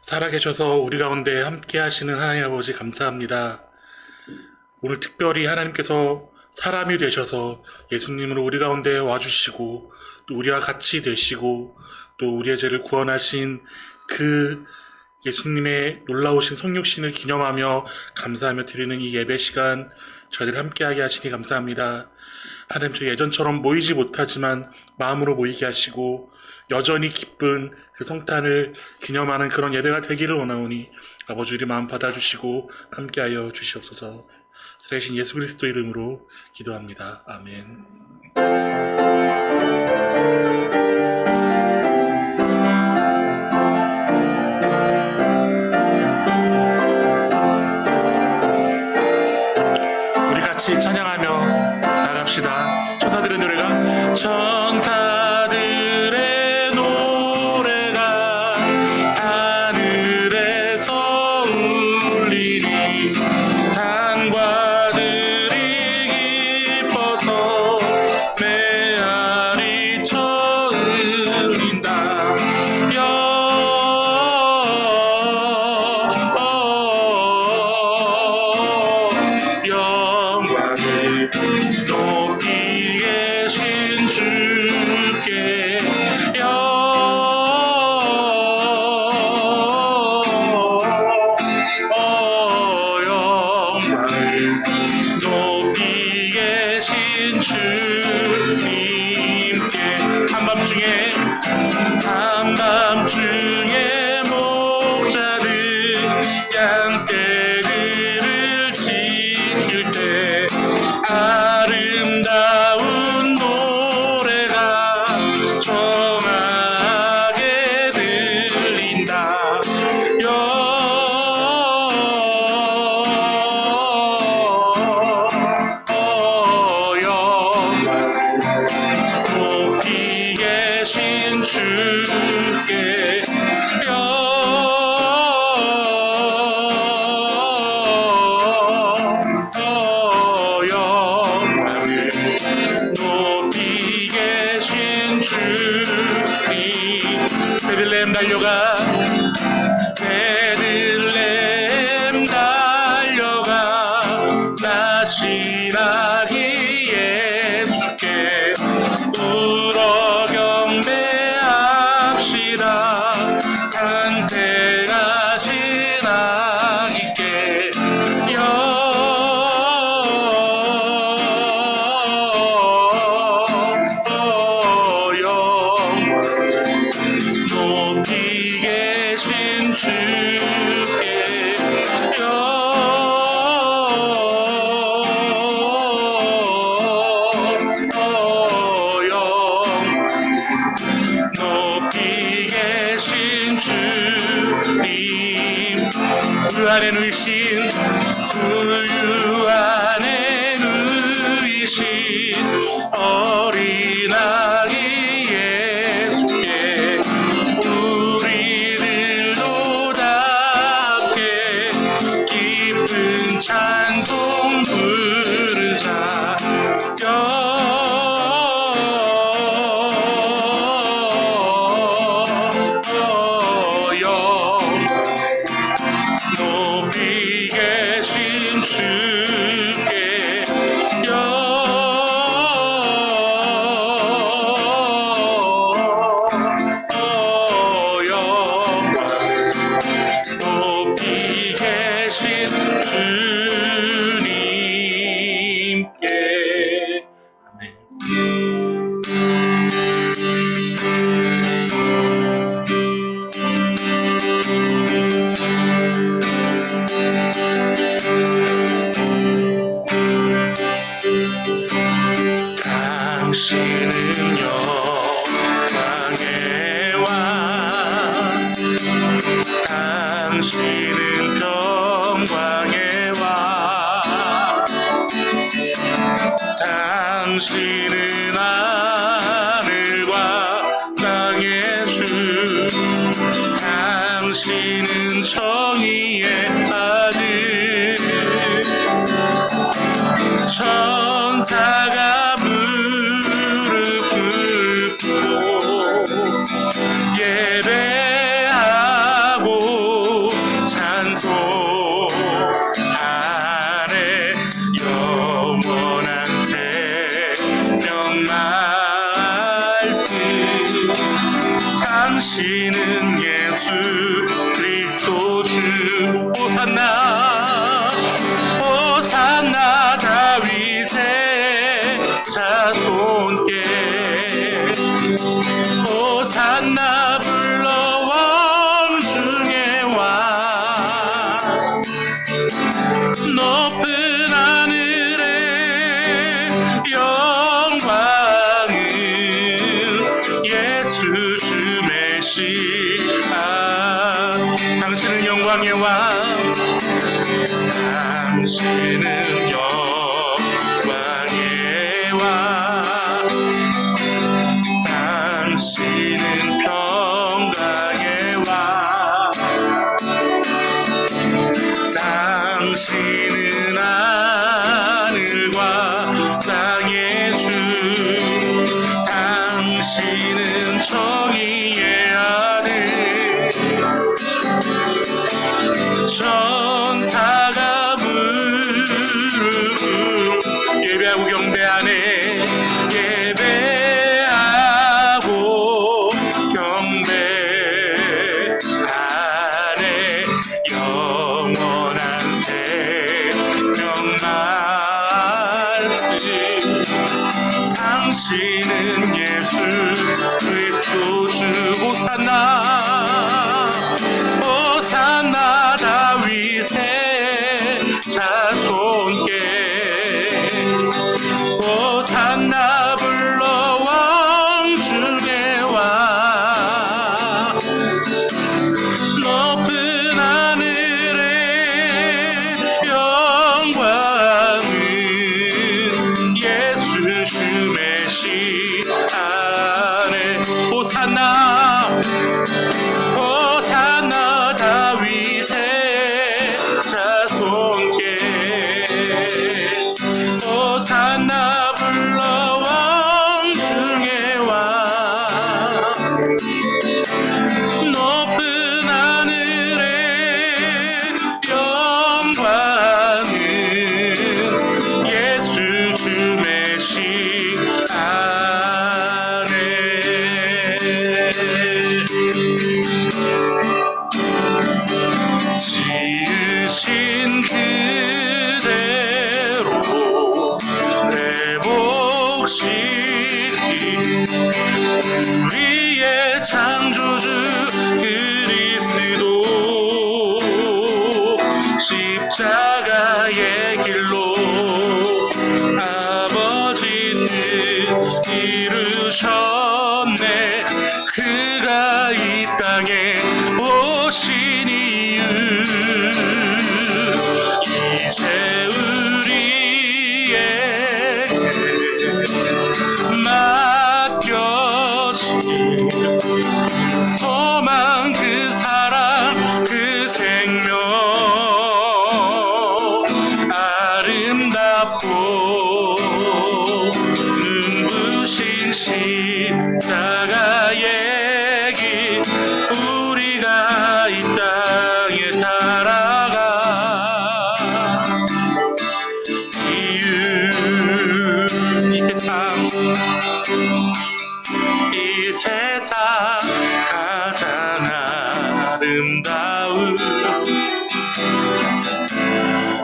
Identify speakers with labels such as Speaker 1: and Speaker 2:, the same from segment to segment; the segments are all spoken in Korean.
Speaker 1: 살아계셔서 우리 가운데 함께 하시는 하나님 아버지 감사합니다. 오늘 특별히 하나님께서 사람이 되셔서 예수님으로 우리 가운데 와주시고 또 우리와 같이 되시고 또 우리의 죄를 구원하신 그 예수님의 놀라우신 성육신을 기념하며 감사하며 드리는 이 예배 시간 저희들 함께하게 하시니 감사합니다. 하나님, 저 예전처럼 모이지 못하지만 마음으로 모이게 하시고 여전히 기쁜 그 성탄을 기념하는 그런 예배가 되기를 원하오니 아버지 우리 마음 받아주시고 함께하여 주시옵소서. 살아계신 예수 그리스도 이름으로 기도합니다. 아멘. 우리 같이 찬양하며 나갑시다. 천사들의 노래가 천사들의 노래가 하늘에서 울리니 단과들이 기뻐서 메아리 쳐을린다. 영광을 높이 계신 주께 영광을 높이 계신 주님께 한밤중에 목자들 양떼들을 지킬 때 아름다운 노래가 청하게 들린다. 높이 계신 주께 영광을 높이 계신 주님. 베들레헴 달려가 나시나기 예수께 울어 경배합시다. 탄생하신 아기께 높이 계신 주께 높이 계신 주님. 우유 안에 누이신 어린 아기 예수께 우리들도 함께 기쁜 찬송 부르자. 높이 계신 주께 영광 높이 계신 주님께. 아멘. 당신은 영광의 왕, 당신은 영광의 왕, 당신은 하늘과 땅의 주, 당신은 정의의 아들. 천사가 무릎 꿇고 예배하고 예수 그리스도 주 호산나 호산나 다윗의 자손께 호산나 불러 왕 중에 왕 높은 하늘의 영광은 예수 주 메시아 당신은 영광의 왕 당신은 영광의 왕 당신은 평강의 왕 당신은 하늘과 땅의 주 당신은 정의의 아들 천사가 부르고 예배하고 경배하네 예배하고 경배하네 영원한 생명 말씀 당신은 예수 그리스도 주 호산나 호산나 다윗의 자손께 호산나 불러 왕 중에 왕 높은 하늘의 영광은 예수 주 메시아네 호산나 호산나 다윗의 자손께 호산나 불러 왕 중에 왕 높은 하늘의 영광은 예수 주 메시아네 지으신 그대로 회복시키 우리의 창조주 그리스도 십자가의 길로 아버지 뜻 이루셨네 그가 이 땅에 오신 이유 이제 우리에게 맡겨진 소망 그 사랑 그 생명 아름답고 눈부신 십자가의 길 우리가 이 땅에 살아가 이유 이 세상 가장 아름다운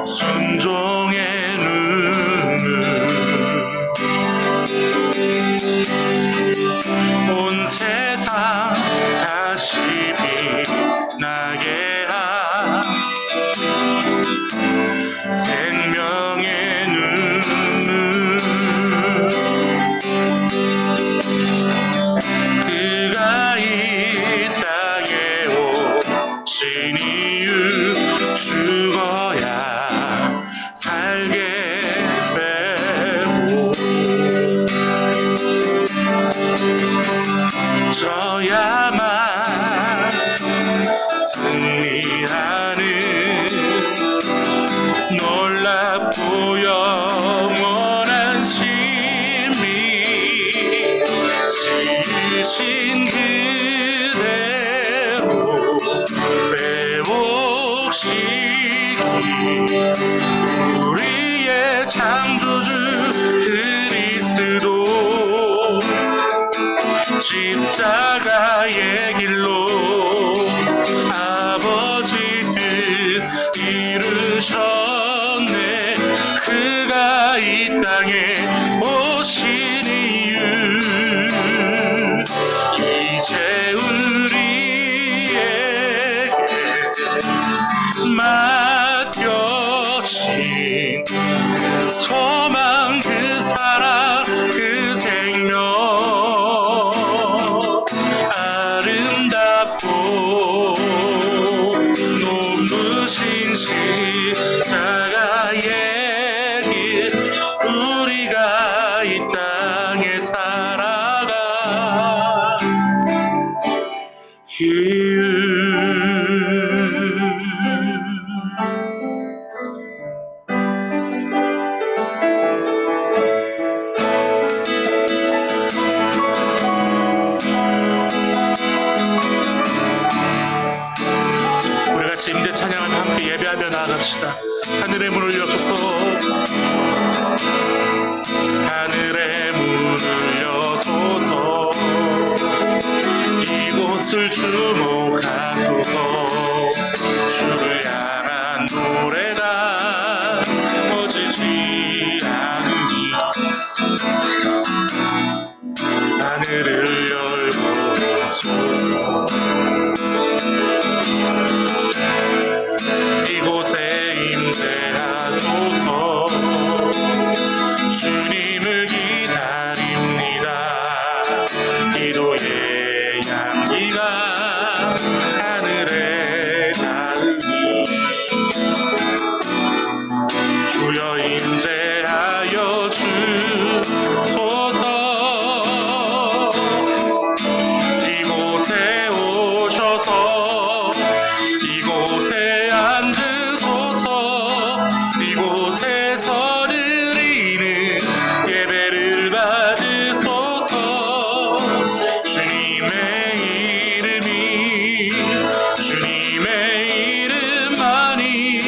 Speaker 1: 순종의 눈물 온 세상 다시 빛나게 한 생명의 눈물 그가 이 땅에 오신 이유 죽어야 살게 되고 저야만 승리하는 놀랍고 영원한 신비 지으신 그대로 회복시키 우리의 창조주 그리스도 십자가의 길로 소망, 그 사랑, 그 생명, 아름답고 높으신 십자가의 길, 우리가 이 땅에 살아가 우리 같이 임재 찬양을 함께 예배하며 나아갑시다. 하늘의 문을 여소서, 하늘의 문을 여소서, 이곳을 주목하소서. 주를 향한 노래가 꺼지지 않으니 하늘을 열고소서. 이곳에 임재하소서. 주님을 기다립니다. 기도의 향기가 하늘에 닿으니 주여 임재하여 주소서. 이곳에 오셔서 이곳에 앉으소서. 이곳에서 드리는 예배를 받으소서. 주님의 이름이, 주님의 이름만이,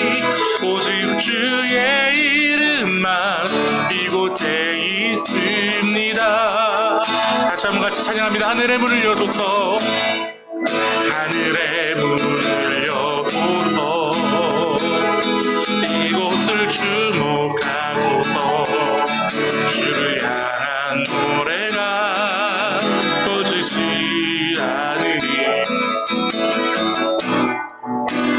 Speaker 1: 오직 주의 이름만 이곳에 있습니다. 다시 한번 같이 찬양합니다. 하늘의 문을 여소서, 하늘의 문을 여소서. 이곳을 주목하소서. 주를 향한 노래가 꺼지지 않으니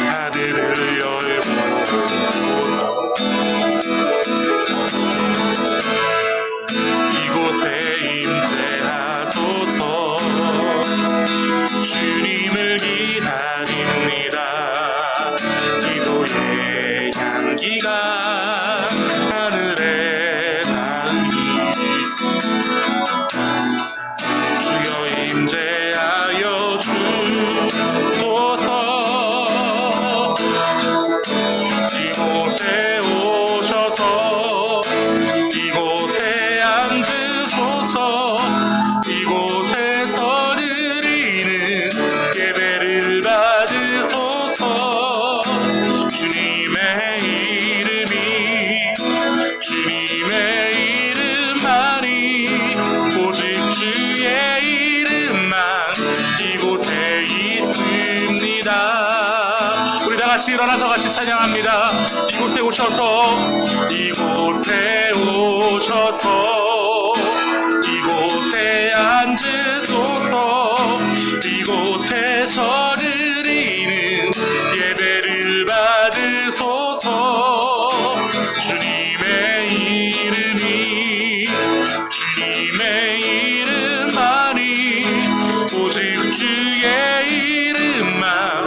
Speaker 1: 하늘을 열고소서. 이곳에 임재하소서. 주님을 기다립니다. 기도의 향기가 하늘에 닿으니 주여 임재하여 주소서. 이곳에 오셔서 이곳에 앉으소서. 이곳에서 드리는 예배를 받으소서. 주님의 이름이, 주님의 이름만이, 오직 주의 이름만 이곳에 있습니다. 우리 다 같이 일어나서 같이 찬양합니다. 이곳에 오셔서, 이곳에 오셔서, 이곳에 앉으소서. 이곳에서 드리는 예배를 받으소서. 주님의 이름이, 주님의 이름만이, 오직 주의 이름만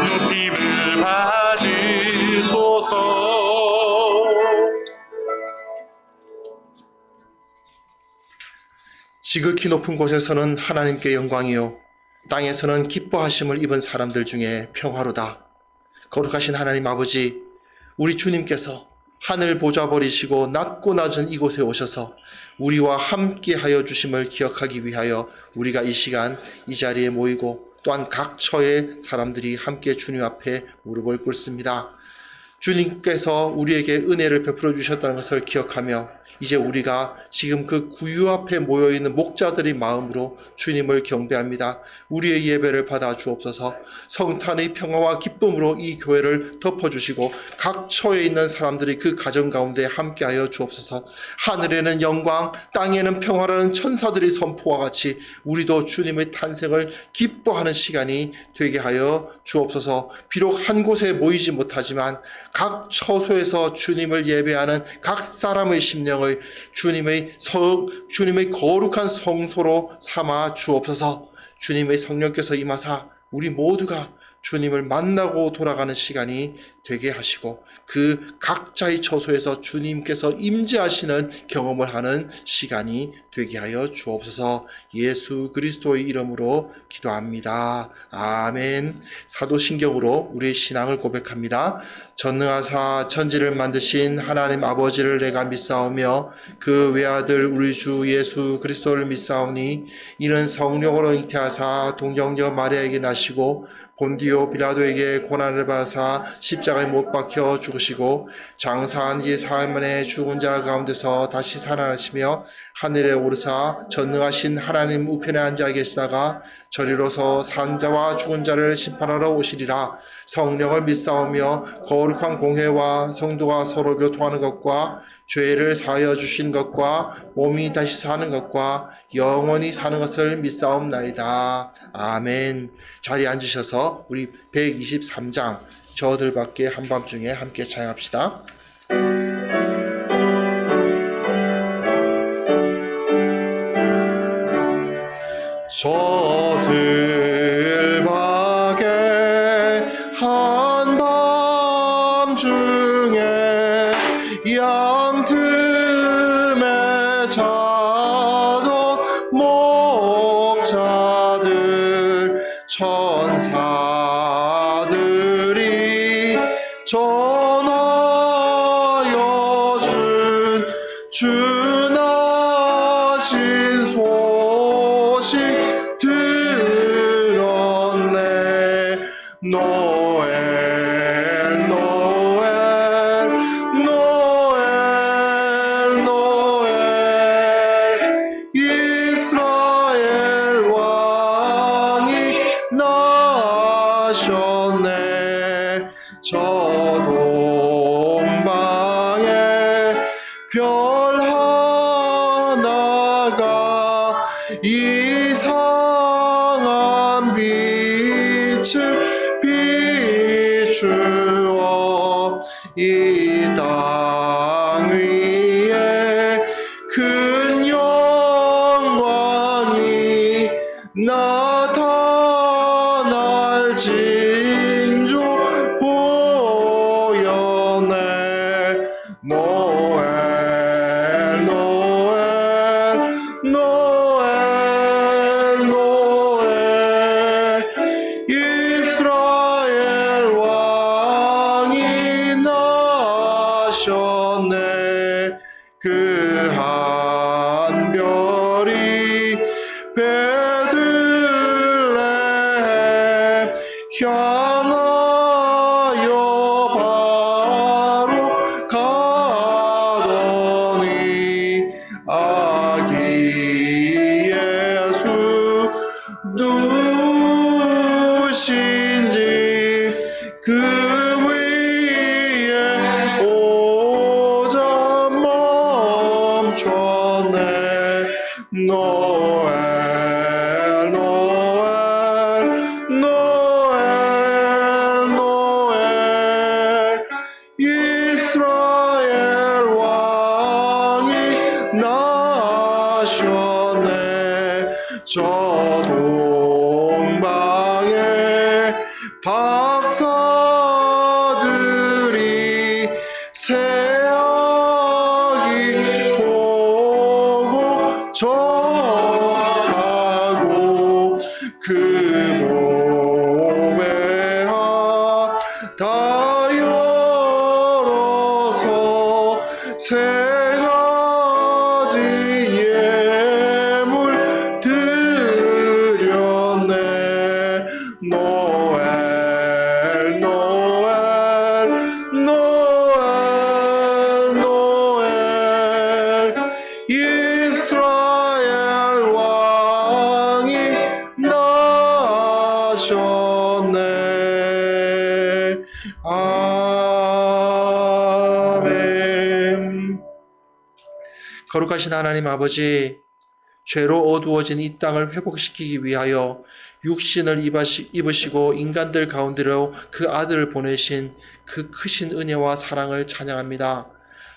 Speaker 1: 높임을 받으소서.
Speaker 2: 지극히 높은 곳에서는 하나님께 영광이요, 땅에서는 기뻐하심을 입은 사람들 중에 평화로다. 거룩하신 하나님 아버지, 우리 주님께서 하늘 보좌 버리시고 낮고 낮은 이곳에 오셔서 우리와 함께 하여 주심을 기억하기 위하여 우리가 이 시간 이 자리에 모이고, 또한 각 처의 사람들이 함께 주님 앞에 무릎을 꿇습니다. 주님께서 우리에게 은혜를 베풀어 주셨다는 것을 기억하며 이제 우리가 지금 그 구유 앞에 모여있는 목자들의 마음으로 주님을 경배합니다. 우리의 예배를 받아 주옵소서. 성탄의 평화와 기쁨으로 이 교회를 덮어주시고 각 처에 있는 사람들이 그 가정 가운데 함께하여 주옵소서. 하늘에는 영광, 땅에는 평화라는 천사들이 선포와 같이 우리도 주님의 탄생을 기뻐하는 시간이 되게 하여 주옵소서. 비록 한 곳에 모이지 못하지만 각 처소에서 주님을 예배하는 각 사람의 심령을 주님의 거룩한 성소로 삼아 주옵소서. 주님의 성령께서 임하사 우리 모두가 주님을 만나고 돌아가는 시간이 되게 하시고 그 각자의 처소에서 주님께서 임재하시는 경험을 하는 시간이 되게 하여 주옵소서. 예수 그리스도의 이름으로 기도합니다. 아멘. 사도신경으로 우리의 신앙을 고백합니다. 전능하사 천지를 만드신 하나님 아버지를 내가 믿사오며 그 외아들 우리 주 예수 그리스도를 믿사오니 이는 성령으로 잉태하사 동정녀 마리아에게 나시고 본디오 빌라도에게 고난을 받아사 십자가에 못 박혀 죽으시고 장사한 지 사흘 만에 죽은 자 가운데서 다시 살아나시며 하늘에 오르사 전능하신 하나님 우편에 앉아 계시다가 저리로서 산 자와 죽은 자를 심판하러 오시리라. 성령을 믿사오며 거룩한 공회와 성도가 서로 교통하는 것과 죄를 사하여 주신 것과 몸이 다시 사는 것과 영원히 사는 것을 믿사옵나이다. 아멘. 자리에 앉으셔서 우리 123장 저들밖에 한밤중에 함께 찬양합시다. 저들밖에 한밤중에 양틈에 자던 목자들 천사들이 전하여 준 주나신 소식 들었네. 노엘 노엘 노엘 노엘 이스라엘 왕이 나셨네. 저 동방에 별 하나가 이상한 빛을 비추어 이 땅 위에 큰 영광이 나타날 징조 보였네. 노엘 노엘 노엘 노엘 이스라엘 왕이 나셨네. 그 한 별이 베들레헴 향하여 바로 가더니 아기 예수 누신 집 그 위에 오자 멈췄네. 노엘 노엘 노엘 노엘 이스라엘 왕이 나셨네. 저 동방에 박사들이 새아기 보고 전하고 그 몸에 다 열어서 세 가지 예물 드렸네. 노엘 노엘 거룩하신 하나님 아버지, 죄로 어두워진 이 땅을 회복시키기 위하여 육신을 입으시고 인간들 가운데로 그 아들을 보내신 그 크신 은혜와 사랑을 찬양합니다.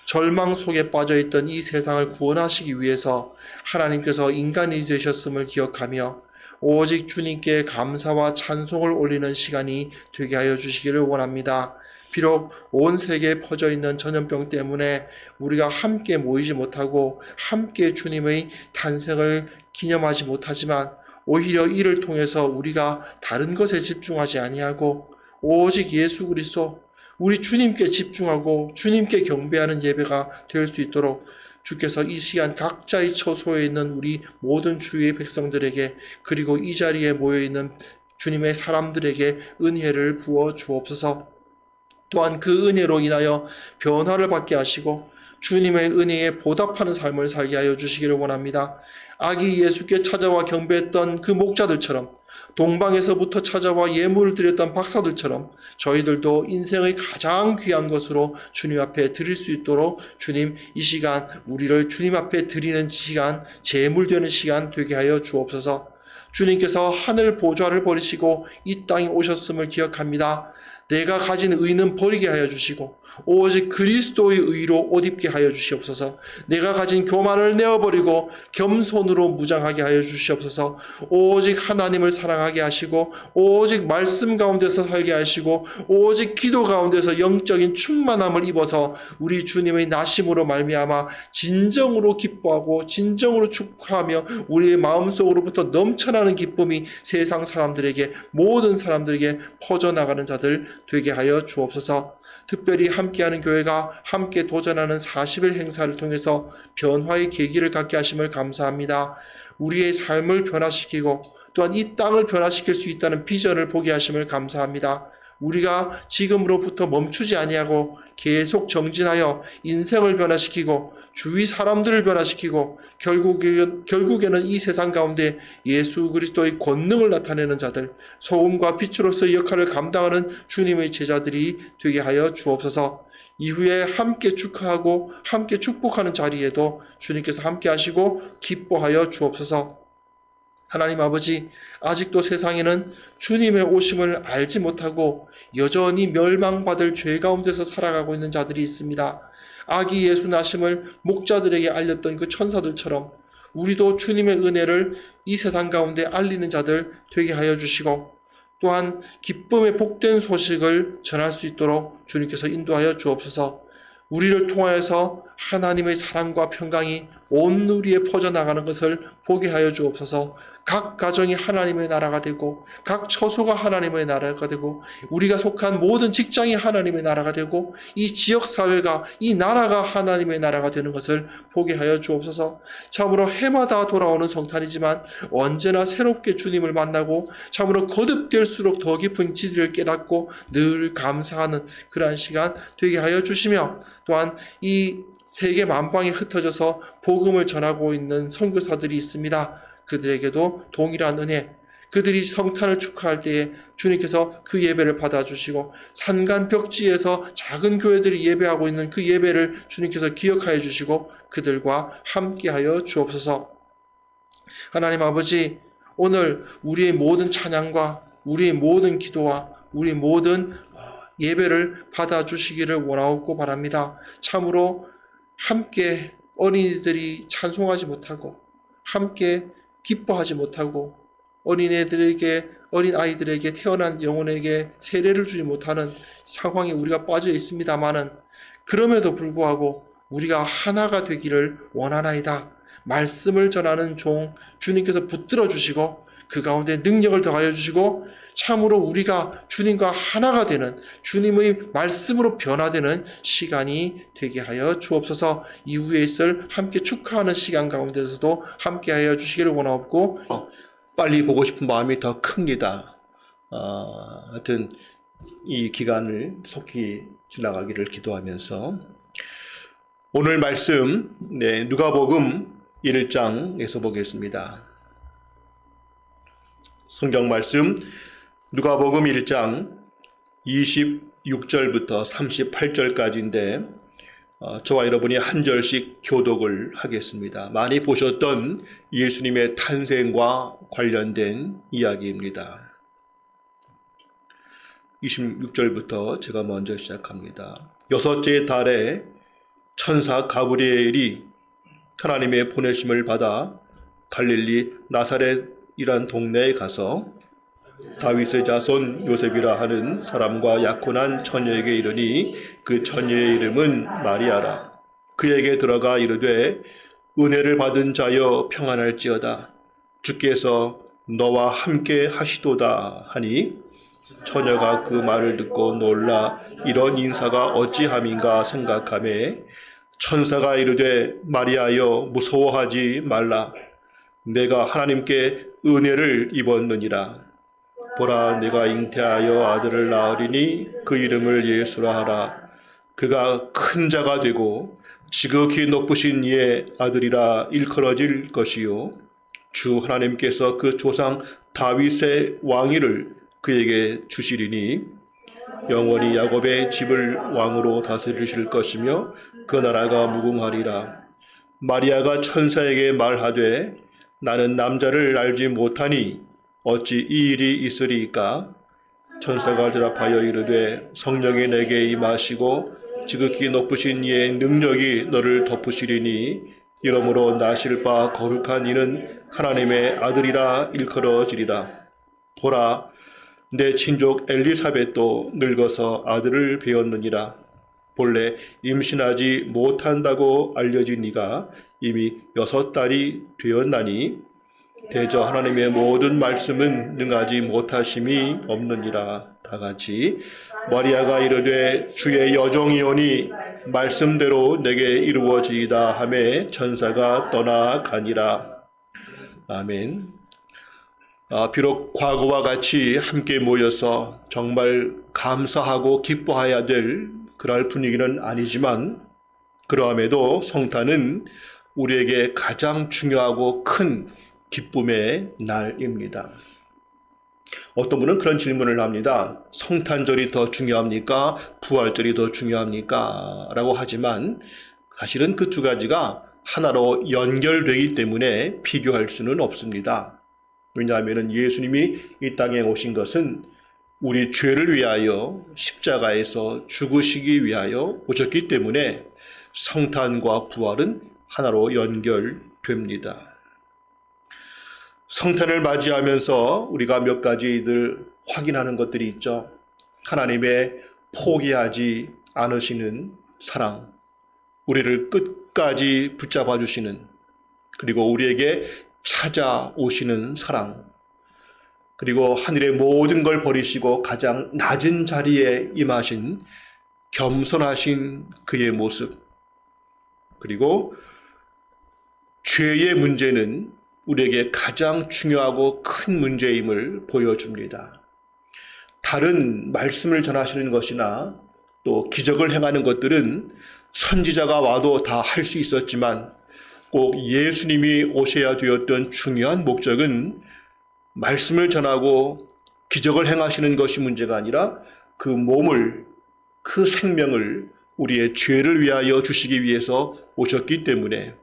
Speaker 2: 절망 속에 빠져있던 이 세상을 구원하시기 위해서 하나님께서 인간이 되셨음을 기억하며 오직 주님께 감사와 찬송을 올리는 시간이 되게 하여 주시기를 원합니다. 비록 온 세계에 퍼져 있는 전염병 때문에 우리가 함께 모이지 못하고 함께 주님의 탄생을 기념하지 못하지만 오히려 이를 통해서 우리가 다른 것에 집중하지 아니하고 오직 예수 그리스도 우리 주님께 집중하고 주님께 경배하는 예배가 될 수 있도록 주께서 이 시간 각자의 처소에 있는 우리 모든 주의 백성들에게 그리고 이 자리에 모여있는 주님의 사람들에게 은혜를 부어 주옵소서. 또한 그 은혜로 인하여 변화를 받게 하시고 주님의 은혜에 보답하는 삶을 살게 하여 주시기를 원합니다. 아기 예수께 찾아와 경배했던 그 목자들처럼 동방에서부터 찾아와 예물을 드렸던 박사들처럼 저희들도 인생의 가장 귀한 것으로 주님 앞에 드릴 수 있도록 주님 이 시간 우리를 주님 앞에 드리는 시간, 제물되는 시간 되게 하여 주옵소서. 주님께서 하늘 보좌를 버리시고 이 땅에 오셨음을 기억합니다. 내가 가진 의는 버리게 하여 주시고 오직 그리스도의 의로 옷 입게 하여 주시옵소서. 내가 가진 교만을 내어버리고 겸손으로 무장하게 하여 주시옵소서. 오직 하나님을 사랑하게 하시고 오직 말씀 가운데서 살게 하시고 오직 기도 가운데서 영적인 충만함을 입어서 우리 주님의 나심으로 말미암아 진정으로 기뻐하고 진정으로 축하하며 우리의 마음속으로부터 넘쳐나는 기쁨이 세상 사람들에게 모든 사람들에게 퍼져나가는 자들 되게 하여 주옵소서. 특별히 함께하는 교회가 함께 도전하는 40일 행사를 통해서 변화의 계기를 갖게 하심을 감사합니다. 우리의 삶을 변화시키고 또한 이 땅을 변화시킬 수 있다는 비전을 보게 하심을 감사합니다. 우리가 지금으로부터 멈추지 아니하고 계속 정진하여 인생을 변화시키고 주위 사람들을 변화시키고 결국에는 이 세상 가운데 예수 그리스도의 권능을 나타내는 자들, 소금과 빛으로서의 역할을 감당하는 주님의 제자들이 되게 하여 주옵소서. 이후에 함께 축하하고 함께 축복하는 자리에도 주님께서 함께 하시고 기뻐하여 주옵소서. 하나님 아버지, 아직도 세상에는 주님의 오심을 알지 못하고 여전히 멸망받을 죄 가운데서 살아가고 있는 자들이 있습니다. 아기 예수 나심을 목자들에게 알렸던 그 천사들처럼 우리도 주님의 은혜를 이 세상 가운데 알리는 자들 되게 하여 주시고 또한 기쁨의 복된 소식을 전할 수 있도록 주님께서 인도하여 주옵소서. 우리를 통하여서 하나님의 사랑과 평강이 온 누리에 퍼져나가는 것을 보게 하여 주옵소서. 각 가정이 하나님의 나라가 되고 각 처소가 하나님의 나라가 되고 우리가 속한 모든 직장이 하나님의 나라가 되고 이 지역사회가 이 나라가 하나님의 나라가 되는 것을 보게 하여 주옵소서. 참으로 해마다 돌아오는 성탄이지만 언제나 새롭게 주님을 만나고 참으로 거듭될수록 더 깊은 진리를 깨닫고 늘 감사하는 그러한 시간 되게 하여 주시며 또한 이 세계 만방에 흩어져서 복음을 전하고 있는 선교사들이 있습니다. 그들에게도 동일한 은혜, 그들이 성탄을 축하할 때에 주님께서 그 예배를 받아주시고 산간 벽지에서 작은 교회들이 예배하고 있는 그 예배를 주님께서 기억하여 주시고 그들과 함께하여 주옵소서. 하나님 아버지, 오늘 우리의 모든 찬양과 우리의 모든 기도와 우리의 모든 예배를 받아주시기를 원하옵고 바랍니다. 참으로 함께 어린이들이 찬송하지 못하고 함께 기뻐하지 못하고 어린아이들에게 태어난 영혼에게 세례를 주지 못하는 상황에 우리가 빠져 있습니다마는 그럼에도 불구하고 우리가 하나가 되기를 원하나이다. 말씀을 전하는 종 주님께서 붙들어 주시고 그 가운데 능력을 더하여 주시고 참으로 우리가 주님과 하나가 되는 주님의 말씀으로 변화되는 시간이 되게 하여 주옵소서. 이후에 있을 함께 축하하는 시간 가운데서도 함께 하여 주시기를 원하옵고
Speaker 3: 빨리 보고 싶은 마음이 더 큽니다. 하여튼 이 기간을 속히 지나가기를 기도하면서 오늘 말씀 누가복음 1장에서 보겠습니다. 성경 말씀 누가복음 1장 26절부터 38절까지인데 저와 여러분이 한 절씩 교독을 하겠습니다. 많이 보셨던 예수님의 탄생과 관련된 이야기입니다. 26절부터 제가 먼저 시작합니다. 여섯째 달에 천사 가브리엘이 하나님의 보내심을 받아 갈릴리 나사렛이란 동네에 가서 다윗의 자손 요셉이라 하는 사람과 약혼한 처녀에게 이르니 그 처녀의 이름은 마리아라. 그에게 들어가 이르되 은혜를 받은 자여 평안할지어다. 주께서 너와 함께 하시도다 하니 처녀가 그 말을 듣고 놀라 이런 인사가 어찌함인가 생각하매 천사가 이르되 마리아여 무서워하지 말라. 내가 하나님께 은혜를 입었느니라. 보라 내가 잉태하여 아들을 낳으리니 그 이름을 예수라 하라. 그가 큰 자가 되고 지극히 높으신 이의 아들이라 일컬어질 것이요 주 하나님께서 그 조상 다윗의 왕위를 그에게 주시리니 영원히 야곱의 집을 왕으로 다스리실 것이며 그 나라가 무궁하리라. 마리아가 천사에게 말하되 나는 남자를 알지 못하니 어찌 이 일이 있으리이까? 천사가 대답하여 이르되 성령이 내게 임하시고 지극히 높으신 이의 능력이 너를 덮으시리니 이러므로 나실 바 거룩한 이는 하나님의 아들이라 일컬어지리라. 보라 내 친족 엘리사벳도 늙어서 아들을 배었느니라. 본래 임신하지 못한다고 알려진 이가 이미 6달이 되었나니 대저 하나님의 모든 말씀은 능하지 못하심이 없느니라. 다같이 마리아가 이르되 주의 여종이오니 말씀대로 내게 이루어지이다 하매 천사가 떠나가니라. 아멘. 비록 과거와 같이 함께 모여서 정말 감사하고 기뻐해야 될 그럴 분위기는 아니지만 그러함에도 성탄은 우리에게 가장 중요하고 큰 기쁨의 날입니다. 어떤 분은 그런 질문을 합니다. 성탄절이 더 중요합니까? 부활절이 더 중요합니까? 라고 하지만 사실은 그 두 가지가 하나로 연결되기 때문에 비교할 수는 없습니다. 왜냐하면 예수님이 이 땅에 오신 것은 우리 죄를 위하여 십자가에서 죽으시기 위하여 오셨기 때문에 성탄과 부활은 하나로 연결됩니다. 성탄을 맞이하면서 우리가 몇 가지들 확인하는 것들이 있죠. 하나님의 포기하지 않으시는 사랑, 우리를 끝까지 붙잡아 주시는, 그리고 우리에게 찾아오시는 사랑, 그리고 하늘의 모든 걸 버리시고 가장 낮은 자리에 임하신 겸손하신 그의 모습, 그리고 죄의 문제는 우리에게 가장 중요하고 큰 문제임을 보여줍니다. 다른 말씀을 전하시는 것이나 또 기적을 행하는 것들은 선지자가 와도 다 할 수 있었지만 꼭 예수님이 오셔야 되었던 중요한 목적은 말씀을 전하고 기적을 행하시는 것이 문제가 아니라 그 몸을, 그 생명을 우리의 죄를 위하여 주시기 위해서 오셨기 때문에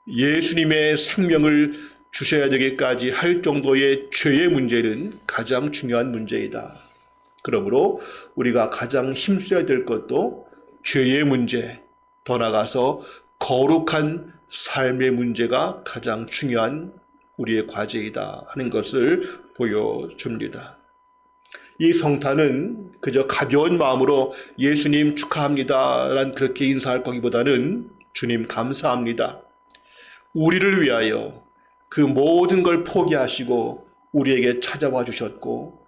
Speaker 3: 예수님의 생명을 주셔야 되기까지 할 정도의 죄의 문제는 가장 중요한 문제이다. 그러므로 우리가 가장 힘써야 될 것도 죄의 문제, 더 나아가서 거룩한 삶의 문제가 가장 중요한 우리의 과제이다 하는 것을 보여줍니다. 이 성탄은 그저 가벼운 마음으로 예수님 축하합니다 란 그렇게 인사할 거기보다는 주님 감사합니다. 우리를 위하여 그 모든 걸 포기하시고 우리에게 찾아와 주셨고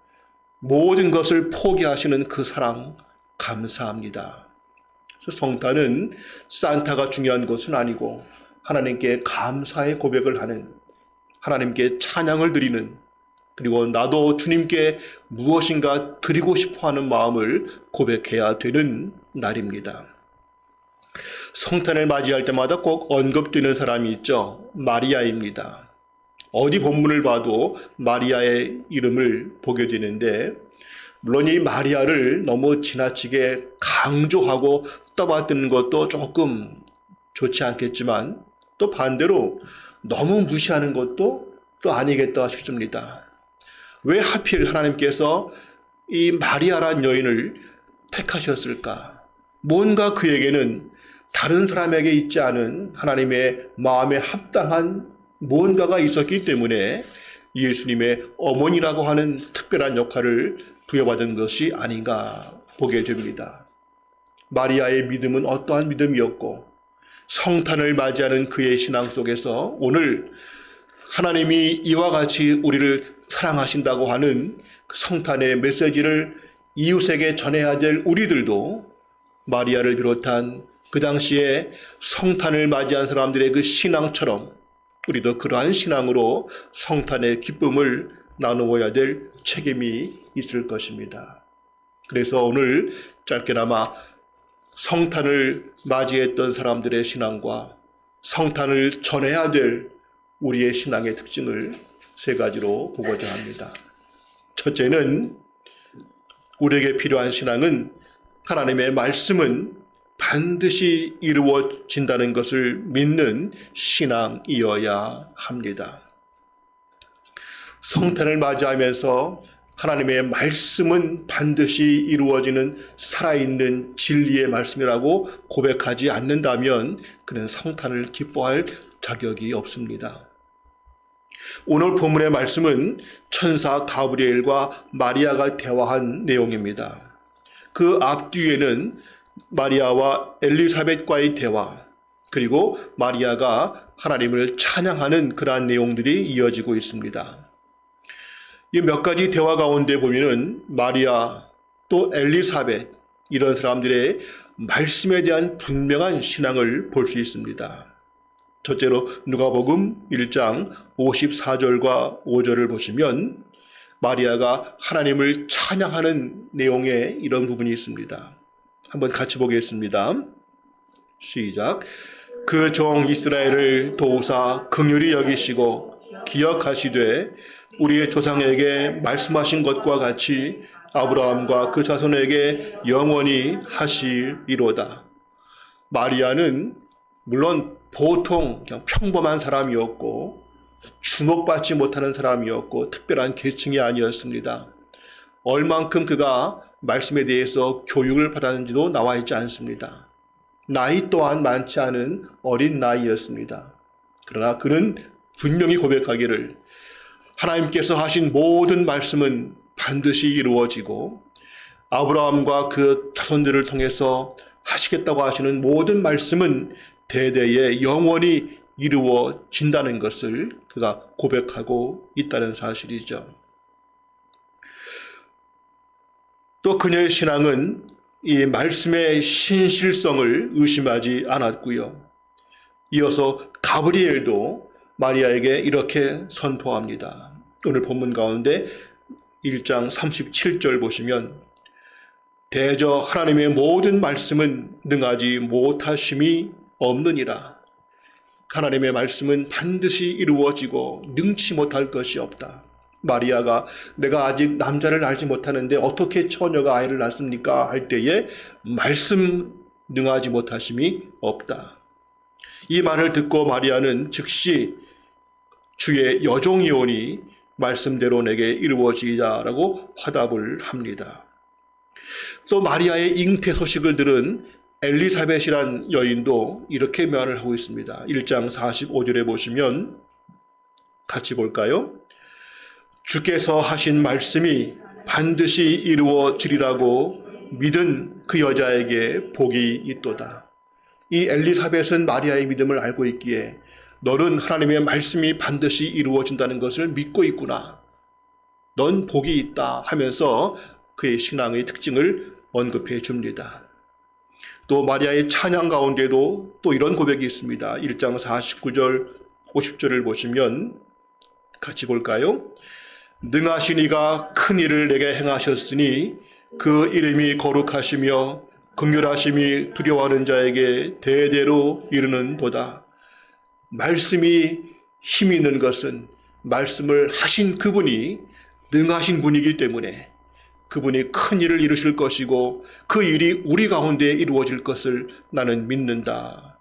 Speaker 3: 모든 것을 포기하시는 그 사랑 감사합니다. 그래서 성탄은 산타가 중요한 것은 아니고 하나님께 감사의 고백을 하는, 하나님께 찬양을 드리는, 그리고 나도 주님께 무엇인가 드리고 싶어하는 마음을 고백해야 되는 날입니다. 성탄을 맞이할 때마다 꼭 언급되는 사람이 있죠. 마리아입니다. 어디 본문을 봐도 마리아의 이름을 보게 되는데 물론 이 마리아를 너무 지나치게 강조하고 떠받드는 것도 조금 좋지 않겠지만 또 반대로 너무 무시하는 것도 또 아니겠다 싶습니다. 왜 하필 하나님께서 이 마리아란 여인을 택하셨을까? 뭔가 그에게는 다른 사람에게 있지 않은 하나님의 마음에 합당한 무언가가 있었기 때문에 예수님의 어머니라고 하는 특별한 역할을 부여받은 것이 아닌가 보게 됩니다. 마리아의 믿음은 어떠한 믿음이었고 성탄을 맞이하는 그의 신앙 속에서 오늘 하나님이 이와 같이 우리를 사랑하신다고 하는 그 성탄의 메시지를 이웃에게 전해야 될 우리들도 마리아를 비롯한 그 당시에 성탄을 맞이한 사람들의 그 신앙처럼 우리도 그러한 신앙으로 성탄의 기쁨을 나누어야 될 책임이 있을 것입니다. 그래서 오늘 짧게나마 성탄을 맞이했던 사람들의 신앙과 성탄을 전해야 될 우리의 신앙의 특징을 세 가지로 보고자 합니다. 첫째는 우리에게 필요한 신앙은 하나님의 말씀은 반드시 이루어진다는 것을 믿는 신앙이어야 합니다. 성탄을 맞이하면서 하나님의 말씀은 반드시 이루어지는 살아있는 진리의 말씀이라고 고백하지 않는다면 그는 성탄을 기뻐할 자격이 없습니다. 오늘 본문의 말씀은 천사 가브리엘과 마리아가 대화한 내용입니다. 그 앞뒤에는 마리아와 엘리사벳과의 대화, 그리고 마리아가 하나님을 찬양하는 그러한 내용들이 이어지고 있습니다. 이 몇 가지 대화 가운데 보면은 마리아 또 엘리사벳 이런 사람들의 말씀에 대한 분명한 신앙을 볼 수 있습니다. 첫째로 누가복음 1장 54절과 5절을 보시면 마리아가 하나님을 찬양하는 내용의 이런 부분이 있습니다. 한번 같이 보겠습니다. 시작. 그 종 이스라엘을 도우사 긍휼히 여기시고 기억하시되 우리의 조상에게 말씀하신 것과 같이 아브라함과 그 자손에게 영원히 하시리로다. 마리아는 물론 보통 그냥 평범한 사람이었고 주목받지 못하는 사람이었고 특별한 계층이 아니었습니다. 얼만큼 그가 말씀에 대해서 교육을 받았는지도 나와 있지 않습니다. 나이 또한 많지 않은 어린 나이였습니다. 그러나 그는 분명히 고백하기를 하나님께서 하신 모든 말씀은 반드시 이루어지고 아브라함과 그 자손들을 통해서 하시겠다고 하시는 모든 말씀은 대대에 영원히 이루어진다는 것을 그가 고백하고 있다는 사실이죠. 또 그녀의 신앙은 이 말씀의 신실성을 의심하지 않았고요. 이어서 가브리엘도 마리아에게 이렇게 선포합니다. 오늘 본문 가운데 1장 37절 보시면 대저 하나님의 모든 말씀은 능하지 못하심이 없느니라. 하나님의 말씀은 반드시 이루어지고 능치 못할 것이 없다. 마리아가 내가 아직 남자를 알지 못하는데 어떻게 처녀가 아이를 낳습니까? 할 때에 말씀 능하지 못하심이 없다. 이 말을 듣고 마리아는 즉시 주의 여종이오니 말씀대로 내게 이루어지자라고 화답을 합니다. 또 마리아의 잉태 소식을 들은 엘리사벳이란 여인도 이렇게 말을 하고 있습니다. 1장 45절에 보시면 같이 볼까요? 주께서 하신 말씀이 반드시 이루어지리라고 믿은 그 여자에게 복이 있도다. 이 엘리사벳은 마리아의 믿음을 알고 있기에 너는 하나님의 말씀이 반드시 이루어진다는 것을 믿고 있구나. 넌 복이 있다 하면서 그의 신앙의 특징을 언급해 줍니다. 또 마리아의 찬양 가운데도 또 이런 고백이 있습니다. 1장 49절 50절을 보시면 같이 볼까요? 능하신 이가 큰 일을 내게 행하셨으니 그 이름이 거룩하시며 긍휼하심이 두려워하는 자에게 대대로 이르는 도다. 말씀이 힘이 있는 것은 말씀을 하신 그분이 능하신 분이기 때문에 그분이 큰 일을 이루실 것이고 그 일이 우리 가운데 이루어질 것을 나는 믿는다.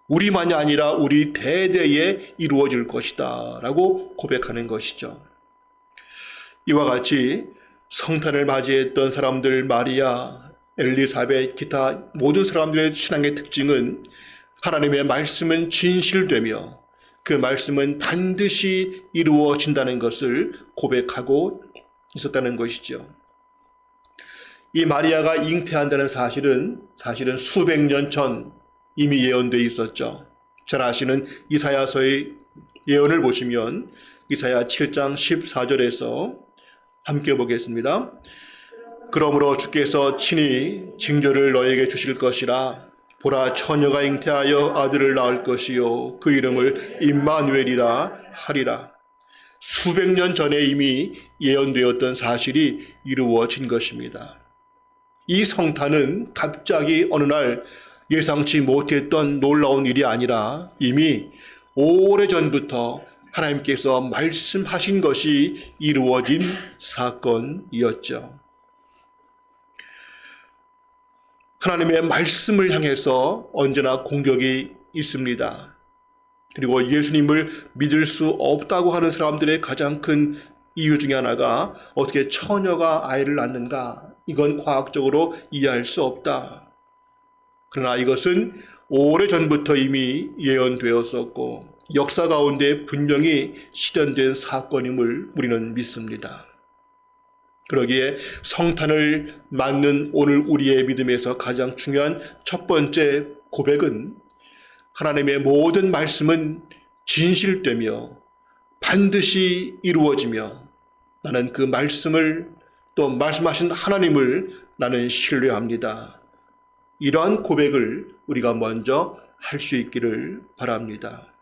Speaker 3: 우리만이 아니라 우리 대대에 이루어질 것이다 라고 고백하는 것이죠. 이와 같이 성탄을 맞이했던 사람들, 마리아, 엘리사벳, 기타 모든 사람들의 신앙의 특징은 하나님의 말씀은 진실되며 그 말씀은 반드시 이루어진다는 것을 고백하고 있었다는 것이죠. 이 마리아가 잉태한다는 사실은 수백 년 전 이미 예언되어 있었죠. 잘 아시는 이사야서의 예언을 보시면 이사야 7장 14절에서 함께 보겠습니다. 그러므로 주께서 친히 징조를 너에게 주실 것이라. 보라, 처녀가 잉태하여 아들을 낳을 것이요 그 이름을 임마누엘이라 하리라. 수백 년 전에 이미 예언되었던 사실이 이루어진 것입니다. 이 성탄은 갑자기 어느 날 예상치 못했던 놀라운 일이 아니라 이미 오래전부터 하나님께서 말씀하신 것이 이루어진 사건이었죠. 하나님의 말씀을 향해서 언제나 공격이 있습니다. 그리고 예수님을 믿을 수 없다고 하는 사람들의 가장 큰 이유 중에 하나가 어떻게 처녀가 아이를 낳는가? 이건 과학적으로 이해할 수 없다. 그러나 이것은 오래전부터 이미 예언되었었고 역사 가운데 분명히 실현된 사건임을 우리는 믿습니다. 그러기에 성탄을 맞는 오늘 우리의 믿음에서 가장 중요한 첫 번째 고백은 하나님의 모든 말씀은 진실되며 반드시 이루어지며 나는 그 말씀을 또 말씀하신 하나님을 나는 신뢰합니다. 이러한 고백을 우리가 먼저 할 수 있기를 바랍니다.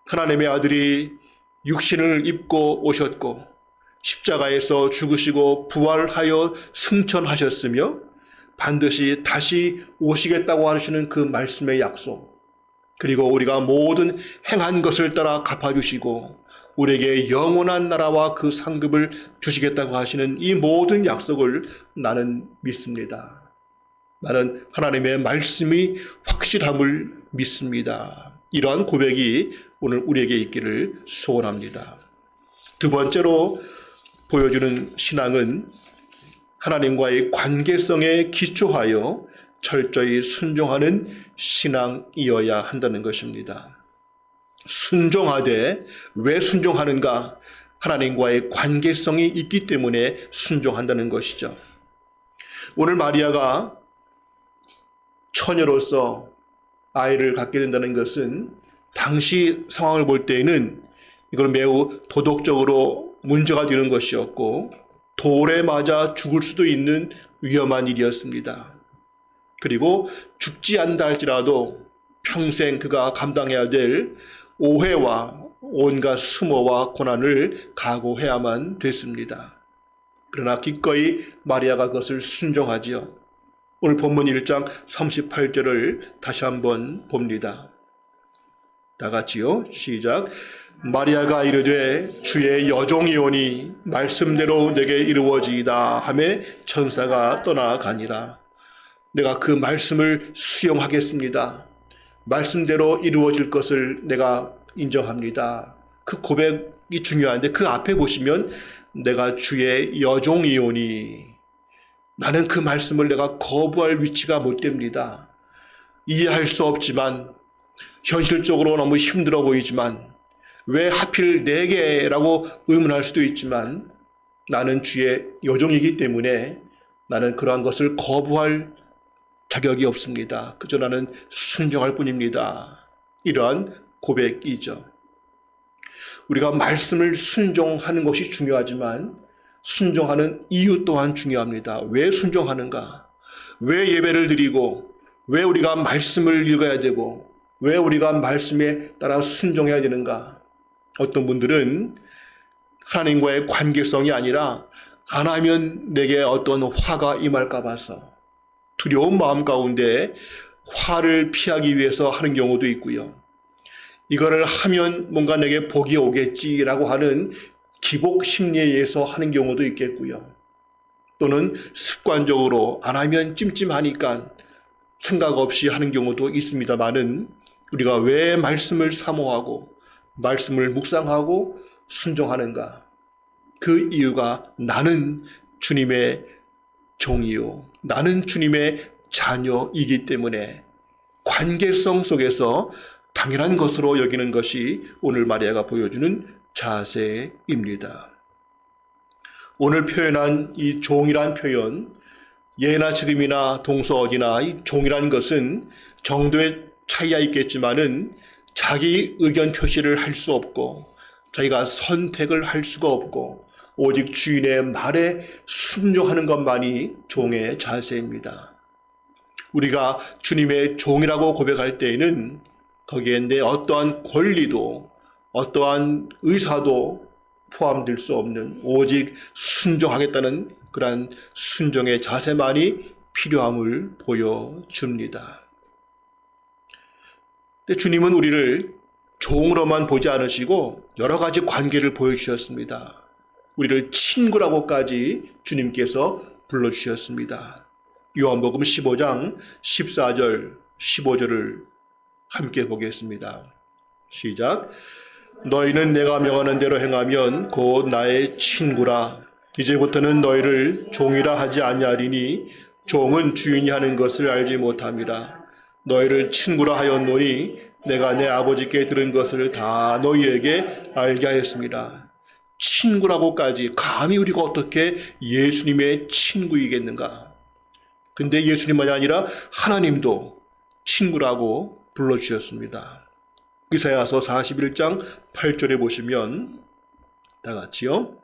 Speaker 3: 하나님의 아들이 육신을 입고 오셨고 십자가에서 죽으시고 부활하여 승천하셨으며 반드시 다시 오시겠다고 하시는 그 말씀의 약속, 그리고 우리가 모든 행한 것을 따라 갚아주시고 우리에게 영원한 나라와 그 상급을 주시겠다고 하시는 이 모든 약속을 나는 믿습니다. 나는 하나님의 말씀이 확실함을 믿습니다. 이러한 고백이 오늘 우리에게 있기를 소원합니다. 두 번째로 보여주는 신앙은 하나님과의 관계성에 기초하여 철저히 순종하는 신앙이어야 한다는 것입니다. 순종하되 왜 순종하는가? 하나님과의 관계성이 있기 때문에 순종한다는 것이죠. 오늘 마리아가 처녀로서 아이를 갖게 된다는 것은 당시 상황을 볼 때에는 이걸 매우 도덕적으로 문제가 되는 것이었고 돌에 맞아 죽을 수도 있는 위험한 일이었습니다. 그리고 죽지 않다 할지라도 평생 그가 감당해야 될 오해와 온갖 수모와 고난을 각오해야만 됐습니다. 그러나 기꺼이 마리아가 그것을 순종하지요. 오늘 본문 1장 38절을 다시 한번 봅니다. 다 같이요. 시작. 마리아가 이르되 주의 여종이오니 말씀대로 내게 이루어지이다 하매 천사가 떠나가니라. 내가 그 말씀을 수용하겠습니다. 말씀대로 이루어질 것을 내가 인정합니다. 그 고백이 중요한데 그 앞에 보시면 내가 주의 여종이오니 나는 그 말씀을 내가 거부할 위치가 못 됩니다. 이해할 수 없지만 현실적으로 너무 힘들어 보이지만 왜 하필 내게라고 의문할 수도 있지만 나는 주의 여종이기 때문에 나는 그러한 것을 거부할 자격이 없습니다. 그저 나는 순종할 뿐입니다. 이러한 고백이죠. 우리가 말씀을 순종하는 것이 중요하지만 순종하는 이유 또한 중요합니다. 왜 순종하는가? 왜 예배를 드리고 왜 우리가 말씀을 읽어야 되고 왜 우리가 말씀에 따라 순종해야 되는가? 어떤 분들은 하나님과의 관계성이 아니라 안 하면 내게 어떤 화가 임할까 봐서 두려운 마음 가운데 화를 피하기 위해서 하는 경우도 있고요. 이거를 하면 뭔가 내게 복이 오겠지라고 하는 기복 심리에 의해서 하는 경우도 있겠고요. 또는 습관적으로 안 하면 찜찜하니까 생각 없이 하는 경우도 있습니다만은 우리가 왜 말씀을 사모하고 말씀을 묵상하고 순종하는가? 그 이유가 나는 주님의 종이요. 나는 주님의 자녀이기 때문에 관계성 속에서 당연한 것으로 여기는 것이 오늘 마리아가 보여주는 자세입니다. 오늘 표현한 이 종이란 표현, 예나 지금이나 동서 어디나 이 종이란 것은 정도의 차이가 있겠지만은 자기 의견 표시를 할 수 없고 자기가 선택을 할 수가 없고 오직 주인의 말에 순종하는 것만이 종의 자세입니다. 우리가 주님의 종이라고 고백할 때에는 거기에 내 어떠한 권리도 어떠한 의사도 포함될 수 없는 오직 순종하겠다는 그러한 순종의 자세만이 필요함을 보여줍니다. 근데 주님은 우리를 종으로만 보지 않으시고 여러 가지 관계를 보여주셨습니다. 우리를 친구라고까지 주님께서 불러주셨습니다. 요한복음 15장 14절 15절을 함께 보겠습니다. 시작. 너희는 내가 명하는 대로 행하면 곧 나의 친구라. 이제부터는 너희를 종이라 하지 아니하리니 종은 주인이 하는 것을 알지 못함이라. 너희를 친구라 하였노니 내가 내 아버지께 들은 것을 다 너희에게 알게 하였습니다. 친구라고까지 감히 우리가 어떻게 예수님의 친구이겠는가? 근데 예수님만이 아니라 하나님도 친구라고 불러주셨습니다. 이사야서 41장 8절에 보시면 다 같이요.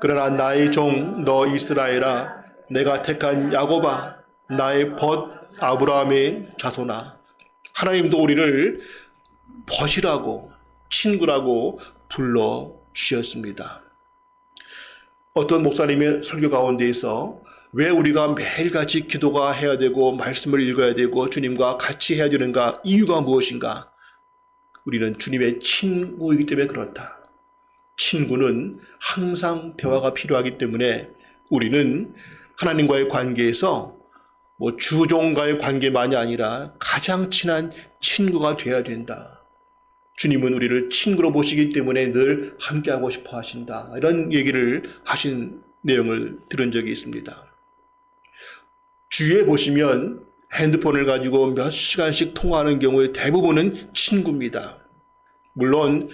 Speaker 3: 그러나 나의 종 너 이스라엘아, 내가 택한 야곱아, 나의 벗 아브라함의 자손아. 하나님도 우리를 벗이라고 친구라고 불러주셨습니다. 어떤 목사님의 설교 가운데에서 왜 우리가 매일같이 기도가 해야 되고 말씀을 읽어야 되고 주님과 같이 해야 되는가? 이유가 무엇인가? 우리는 주님의 친구이기 때문에 그렇다. 친구는 항상 대화가 필요하기 때문에 우리는 하나님과의 관계에서 주종과의 관계만이 아니라 가장 친한 친구가 되어야 된다. 주님은 우리를 친구로 보시기 때문에 늘 함께하고 싶어 하신다. 이런 얘기를 하신 내용을 들은 적이 있습니다. 주위에 보시면 핸드폰을 가지고 몇 시간씩 통화하는 경우에 대부분은 친구입니다. 물론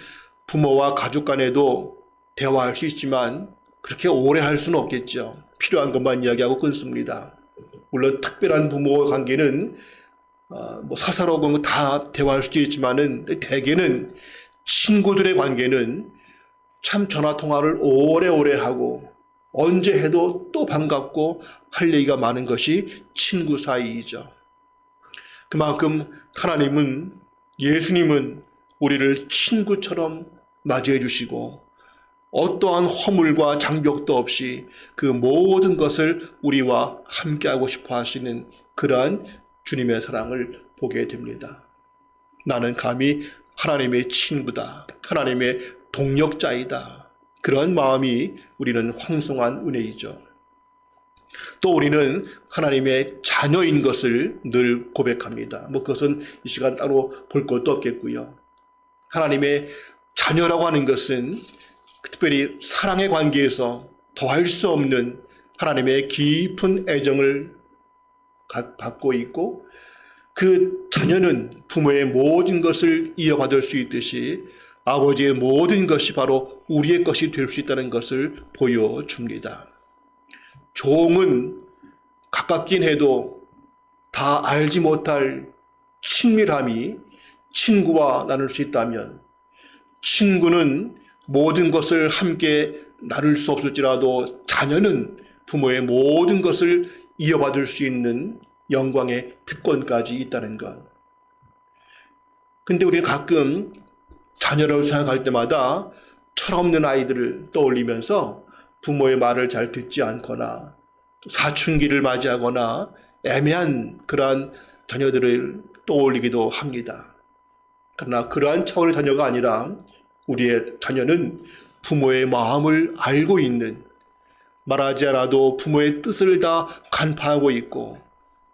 Speaker 3: 부모와 가족 간에도 대화할 수 있지만 그렇게 오래 할 수는 없겠죠. 필요한 것만 이야기하고 끊습니다. 물론 특별한 부모 관계는 사사로운 거 다 대화할 수도 있지만은 대개는 친구들의 관계는 참 전화 통화를 오래오래 하고 언제 해도 또 반갑고 할 얘기가 많은 것이 친구 사이이죠. 그만큼 하나님은 예수님은 우리를 친구처럼 맞이해 주시고 어떠한 허물과 장벽도 없이 그 모든 것을 우리와 함께하고 싶어 하시는 그러한 주님의 사랑을 보게 됩니다. 나는 감히 하나님의 친구다. 하나님의 동력자이다. 그런 마음이 우리는 황송한 은혜이죠. 또 우리는 하나님의 자녀인 것을 늘 고백합니다. 그것은 이 시간 따로 볼 것도 없겠고요. 하나님의 자녀라고 하는 것은 특별히 사랑의 관계에서 더할 수 없는 하나님의 깊은 애정을 갖고 있고 그 자녀는 부모의 모든 것을 이어받을 수 있듯이 아버지의 모든 것이 바로 우리의 것이 될 수 있다는 것을 보여줍니다. 종은 가깝긴 해도 다 알지 못할 친밀함이 친구와 나눌 수 있다면 친구는 모든 것을 함께 나눌 수 없을지라도 자녀는 부모의 모든 것을 이어받을 수 있는 영광의 특권까지 있다는 것. 근데 우리는 가끔 자녀를 생각할 때마다 철없는 아이들을 떠올리면서 부모의 말을 잘 듣지 않거나 사춘기를 맞이하거나 애매한 그러한 자녀들을 떠올리기도 합니다. 그러나 그러한 차원의 자녀가 아니라 우리의 자녀는 부모의 마음을 알고 있는 말하지 않아도 부모의 뜻을 다 간파하고 있고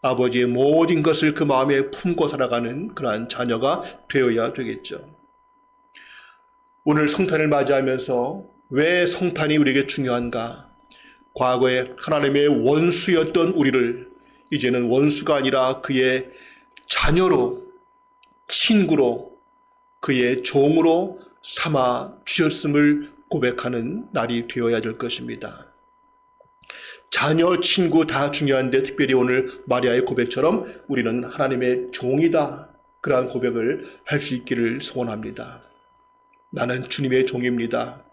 Speaker 3: 아버지의 모든 것을 그 마음에 품고 살아가는 그러한 자녀가 되어야 되겠죠. 오늘 성탄을 맞이하면서 왜 성탄이 우리에게 중요한가? 과거에 하나님의 원수였던 우리를 이제는 원수가 아니라 그의 자녀로, 친구로, 그의 종으로 삼아 주셨음을 고백하는 날이 되어야 될 것입니다. 자녀, 친구 다 중요한데 특별히 오늘 마리아의 고백처럼 우리는 하나님의 종이다. 그러한 고백을 할 수 있기를 소원합니다. 나는 주님의 종입니다.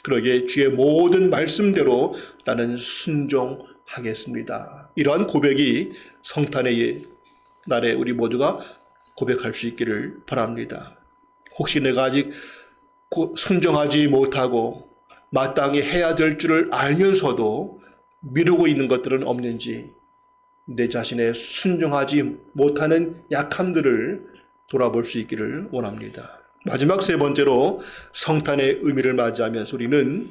Speaker 3: 그러기에 주의 모든 말씀대로 나는 순종하겠습니다. 이러한 고백이 성탄의 날에 우리 모두가 고백할 수 있기를 바랍니다. 혹시 내가 아직 순종하지 못하고 마땅히 해야 될 줄을 알면서도 미루고 있는 것들은 없는지 내 자신의 순종하지 못하는 약함들을 돌아볼 수 있기를 원합니다. 마지막 세 번째로 성탄의 의미를 맞이하면서 우리는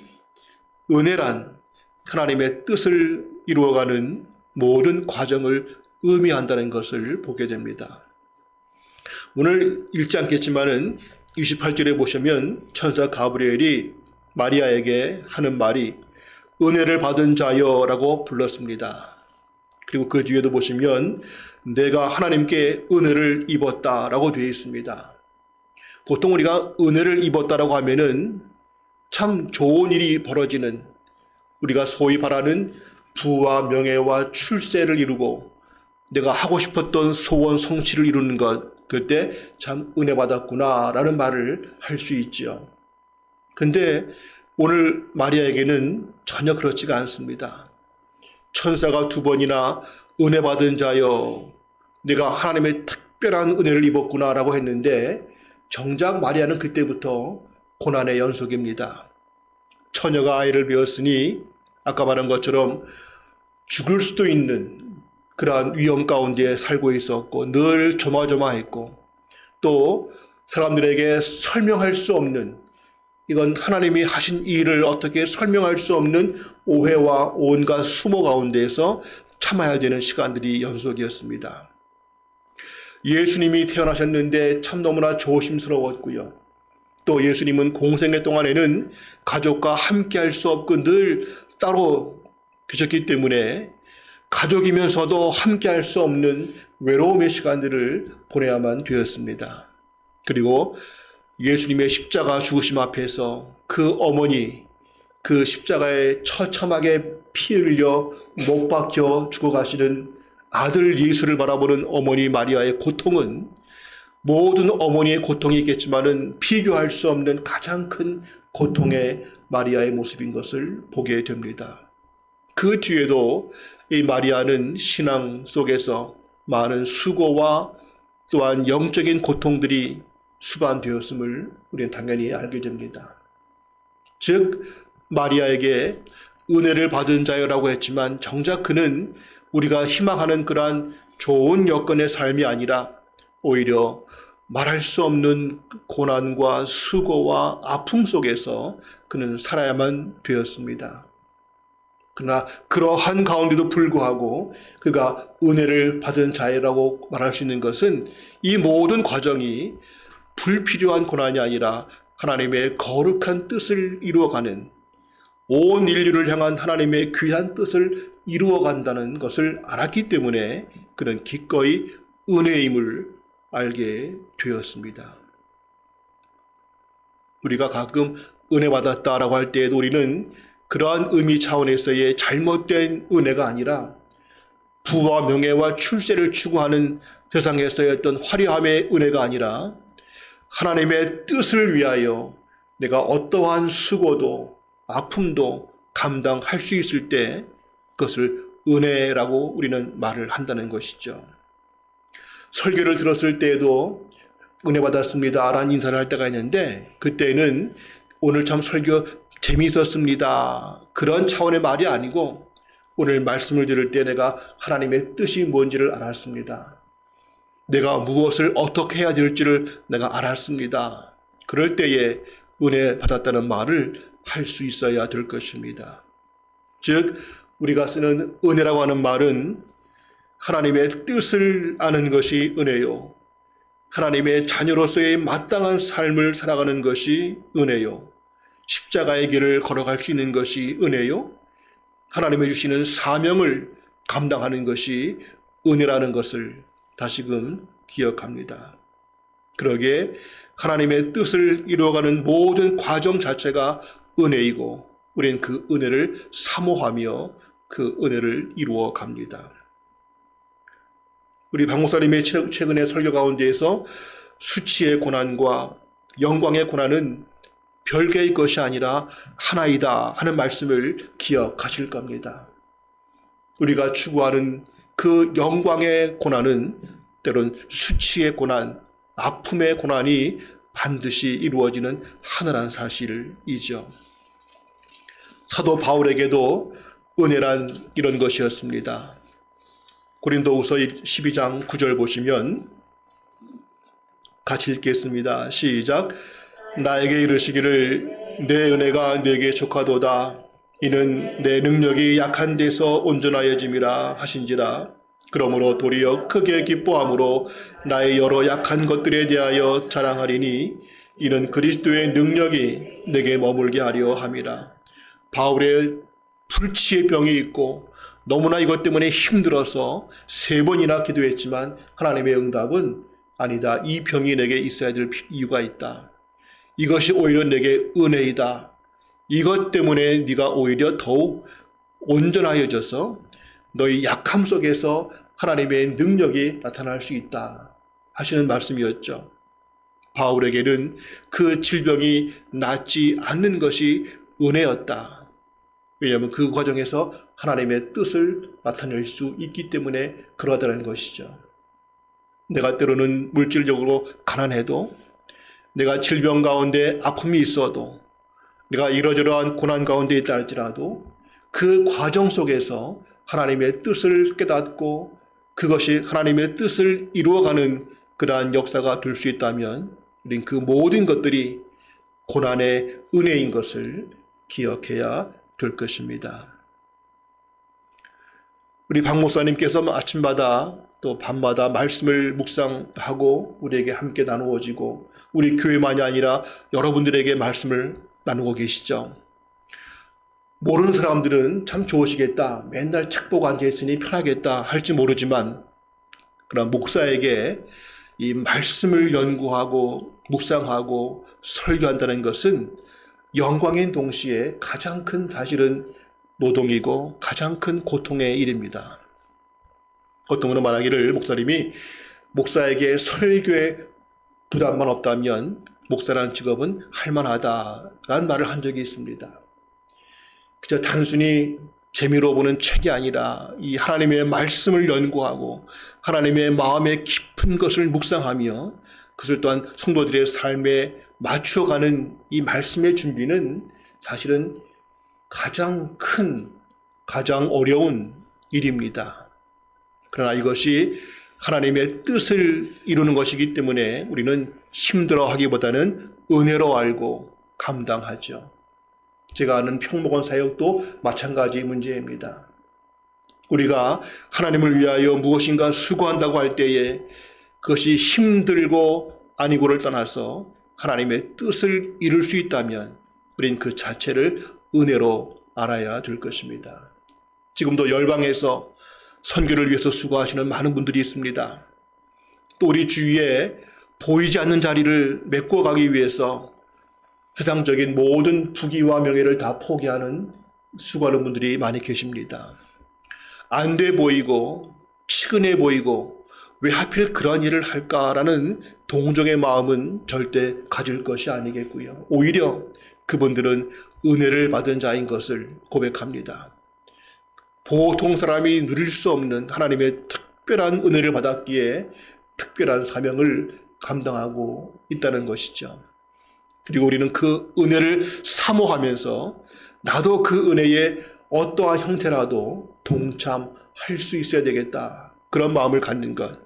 Speaker 3: 은혜란 하나님의 뜻을 이루어가는 모든 과정을 의미한다는 것을 보게 됩니다. 오늘 읽지 않겠지만은 28절에 보시면 천사 가브리엘이 마리아에게 하는 말이 은혜를 받은 자여라고 불렀습니다. 그리고 그 뒤에도 보시면 내가 하나님께 은혜를 입었다라고 되어 있습니다. 보통 우리가 은혜를 입었다라고 하면은 참 좋은 일이 벌어지는 우리가 소위 말하는 부와 명예와 출세를 이루고 내가 하고 싶었던 소원 성취를 이루는 것 그때 참 은혜 받았구나라는 말을 할 수 있죠. 근데 오늘 마리아에게는 전혀 그렇지가 않습니다. 천사가 두 번이나 은혜 받은 자여 내가 하나님의 특별한 은혜를 입었구나라고 했는데 정작 마리아는 그때부터 고난의 연속입니다. 처녀가 아이를 배웠으니 아까 말한 것처럼 죽을 수도 있는 그러한 위험 가운데 살고 있었고 늘 조마조마했고 또 사람들에게 설명할 수 없는 이건 하나님이 하신 일을 어떻게 설명할 수 없는 오해와 온갖 수모 가운데에서 참아야 되는 시간들이 연속이었습니다. 예수님이 태어나셨는데 참 너무나 조심스러웠고요. 또 예수님은 공생애 동안에는 가족과 함께 할 수 없고 늘 따로 계셨기 때문에 가족이면서도 함께 할 수 없는 외로움의 시간들을 보내야만 되었습니다. 그리고 예수님의 십자가 죽으심 앞에서 그 어머니, 그 십자가에 처참하게 피 흘려 못 박혀 죽어가시는 아들 예수를 바라보는 어머니 마리아의 고통은 모든 어머니의 고통이 있겠지만은 비교할 수 없는 가장 큰 고통의 마리아의 모습인 것을 보게 됩니다. 그 뒤에도 이 마리아는 신앙 속에서 많은 수고와 또한 영적인 고통들이 수반되었음을 우리는 당연히 알게 됩니다. 즉 마리아에게 은혜를 받은 자여라고 했지만 정작 그는 우리가 희망하는 그러한 좋은 여건의 삶이 아니라 오히려 말할 수 없는 고난과 수고와 아픔 속에서 그는 살아야만 되었습니다. 그러나 그러한 가운데도 불구하고 그가 은혜를 받은 자라고 말할 수 있는 것은 이 모든 과정이 불필요한 고난이 아니라 하나님의 거룩한 뜻을 이루어가는 온 인류를 향한 하나님의 귀한 뜻을 이루어간다는 것을 알았기 때문에 그는 기꺼이 은혜임을 알게 되었습니다. 우리가 가끔 은혜 받았다라고 할 때에도 우리는 그러한 의미 차원에서의 잘못된 은혜가 아니라 부와 명예와 출세를 추구하는 세상에서의 어떤 화려함의 은혜가 아니라 하나님의 뜻을 위하여 내가 어떠한 수고도 아픔도 감당할 수 있을 때 그것을 은혜라고 우리는 말을 한다는 것이죠. 설교를 들었을 때에도 은혜 받았습니다 라는 인사를 할 때가 있는데 그때는 오늘 참 설교 재미있었습니다 그런 차원의 말이 아니고 오늘 말씀을 들을 때 내가 하나님의 뜻이 뭔지를 알았습니다. 내가 무엇을 어떻게 해야 될지를 내가 알았습니다. 그럴 때에 은혜 받았다는 말을 할 수 있어야 될 것입니다. 즉 우리가 쓰는 은혜라고 하는 말은 하나님의 뜻을 아는 것이 은혜요. 하나님의 자녀로서의 마땅한 삶을 살아가는 것이 은혜요. 십자가의 길을 걸어갈 수 있는 것이 은혜요. 하나님의 주시는 사명을 감당하는 것이 은혜라는 것을 다시금 기억합니다. 그러기에 하나님의 뜻을 이루어가는 모든 과정 자체가 은혜이고 우리는 그 은혜를 사모하며 그 은혜를 이루어 갑니다. 우리 박 목사님의 최근의 설교 가운데에서 수치의 고난과 영광의 고난은 별개의 것이 아니라 하나이다 하는 말씀을 기억하실 겁니다. 우리가 추구하는 그 영광의 고난은 때론 수치의 고난, 아픔의 고난이 반드시 이루어지는 하늘한 사실이죠. 사도 바울에게도 은혜란 이런 것이었습니다. 고린도후서 12장 9절 보시면 같이 읽겠습니다. 시작. 나에게 이르시기를 내 은혜가 네게 족하도다. 이는 내 능력이 약한 데서 온전하여짐이라 하신지라. 그러므로 도리어 크게 기뻐함으로 나의 여러 약한 것들에 대하여 자랑하리니 이는 그리스도의 능력이 내게 머물게 하려 함이라. 바울의 불치의 병이 있고 너무나 이것 때문에 힘들어서 3번이나 기도했지만 하나님의 응답은 아니다. 이 병이 내게 있어야 될 이유가 있다. 이것이 오히려 내게 은혜이다. 이것 때문에 네가 오히려 더욱 온전하여져서 너희 약함 속에서 하나님의 능력이 나타날 수 있다 하시는 말씀이었죠. 바울에게는 그 질병이 낫지 않는 것이 은혜였다. 왜냐하면 그 과정에서 하나님의 뜻을 나타낼 수 있기 때문에 그러하다는 것이죠. 내가 때로는 물질적으로 가난해도, 내가 질병 가운데 아픔이 있어도, 내가 이러저러한 고난 가운데 있다 할지라도 그 과정 속에서 하나님의 뜻을 깨닫고 그것이 하나님의 뜻을 이루어가는 그러한 역사가 될 수 있다면 우린 그 모든 것들이 고난의 은혜인 것을 기억해야 될 것입니다. 우리 박 목사님께서 아침마다 또 밤마다 말씀을 묵상하고 우리에게 함께 나누어지고 우리 교회만이 아니라 여러분들에게 말씀을 나누고 계시죠. 모르는 사람들은 참 좋으시겠다. 맨날 책 보고 앉아있으니 편하겠다 할지 모르지만 그러나 목사에게 이 말씀을 연구하고 묵상하고 설교한다는 것은 영광인 동시에 가장 큰 사실은 노동이고 가장 큰 고통의 일입니다. 어떤 분은 말하기를 목사님이 목사에게 설교에 부담만 없다면 목사라는 직업은 할만하다라는 말을 한 적이 있습니다. 그저 단순히 재미로 보는 책이 아니라 이 하나님의 말씀을 연구하고 하나님의 마음의 깊은 것을 묵상하며 그것을 또한 성도들의 삶에 맞추어가는 이 말씀의 준비는 사실은 가장 큰, 가장 어려운 일입니다. 그러나 이것이 하나님의 뜻을 이루는 것이기 때문에 우리는 힘들어하기보다는 은혜로 알고 감당하죠. 제가 아는 평목원 사역도 마찬가지 문제입니다. 우리가 하나님을 위하여 무엇인가 수고한다고 할 때에 그것이 힘들고 아니고를 떠나서 하나님의 뜻을 이룰 수 있다면 우린 그 자체를 은혜로 알아야 될 것입니다. 지금도 열방에서 선교를 위해서 수고하시는 많은 분들이 있습니다. 또 우리 주위에 보이지 않는 자리를 메꿔 가기 위해서 세상적인 모든 부귀와 명예를 다 포기하는 수고하는 분들이 많이 계십니다. 안 돼 보이고 치근해 보이고 왜 하필 그런 일을 할까라는 동정의 마음은 절대 가질 것이 아니겠고요. 오히려 그분들은 은혜를 받은 자인 것을 고백합니다. 보통 사람이 누릴 수 없는 하나님의 특별한 은혜를 받았기에 특별한 사명을 감당하고 있다는 것이죠. 그리고 우리는 그 은혜를 사모하면서 나도 그 은혜에 어떠한 형태라도 동참할 수 있어야 되겠다. 그런 마음을 갖는 것.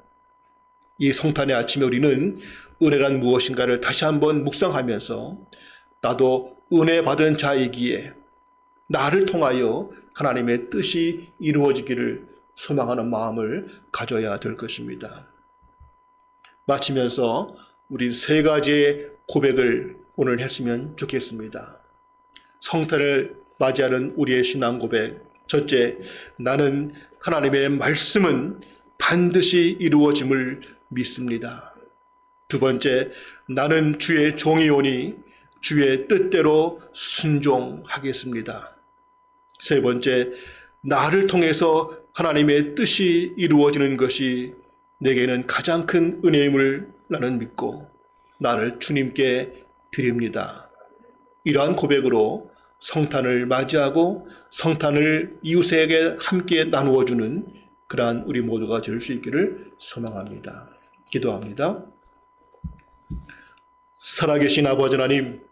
Speaker 3: 이 성탄의 아침에 우리는 은혜란 무엇인가를 다시 한번 묵상하면서 나도 은혜 받은 자이기에 나를 통하여 하나님의 뜻이 이루어지기를 소망하는 마음을 가져야 될 것입니다. 마치면서 우리 세 가지의 고백을 오늘 했으면 좋겠습니다. 성탄을 맞이하는 우리의 신앙 고백. 첫째, 나는 하나님의 말씀은 반드시 이루어짐을 믿습니다. 두 번째, 나는 주의 종이오니 주의 뜻대로 순종하겠습니다. 세 번째, 나를 통해서 하나님의 뜻이 이루어지는 것이 내게는 가장 큰 은혜임을 나는 믿고 나를 주님께 드립니다. 이러한 고백으로 성탄을 맞이하고 성탄을 이웃에게 함께 나누어주는 그러한 우리 모두가 될 수 있기를 소망합니다. 기도합니다. 살아계신 아버지 하나님,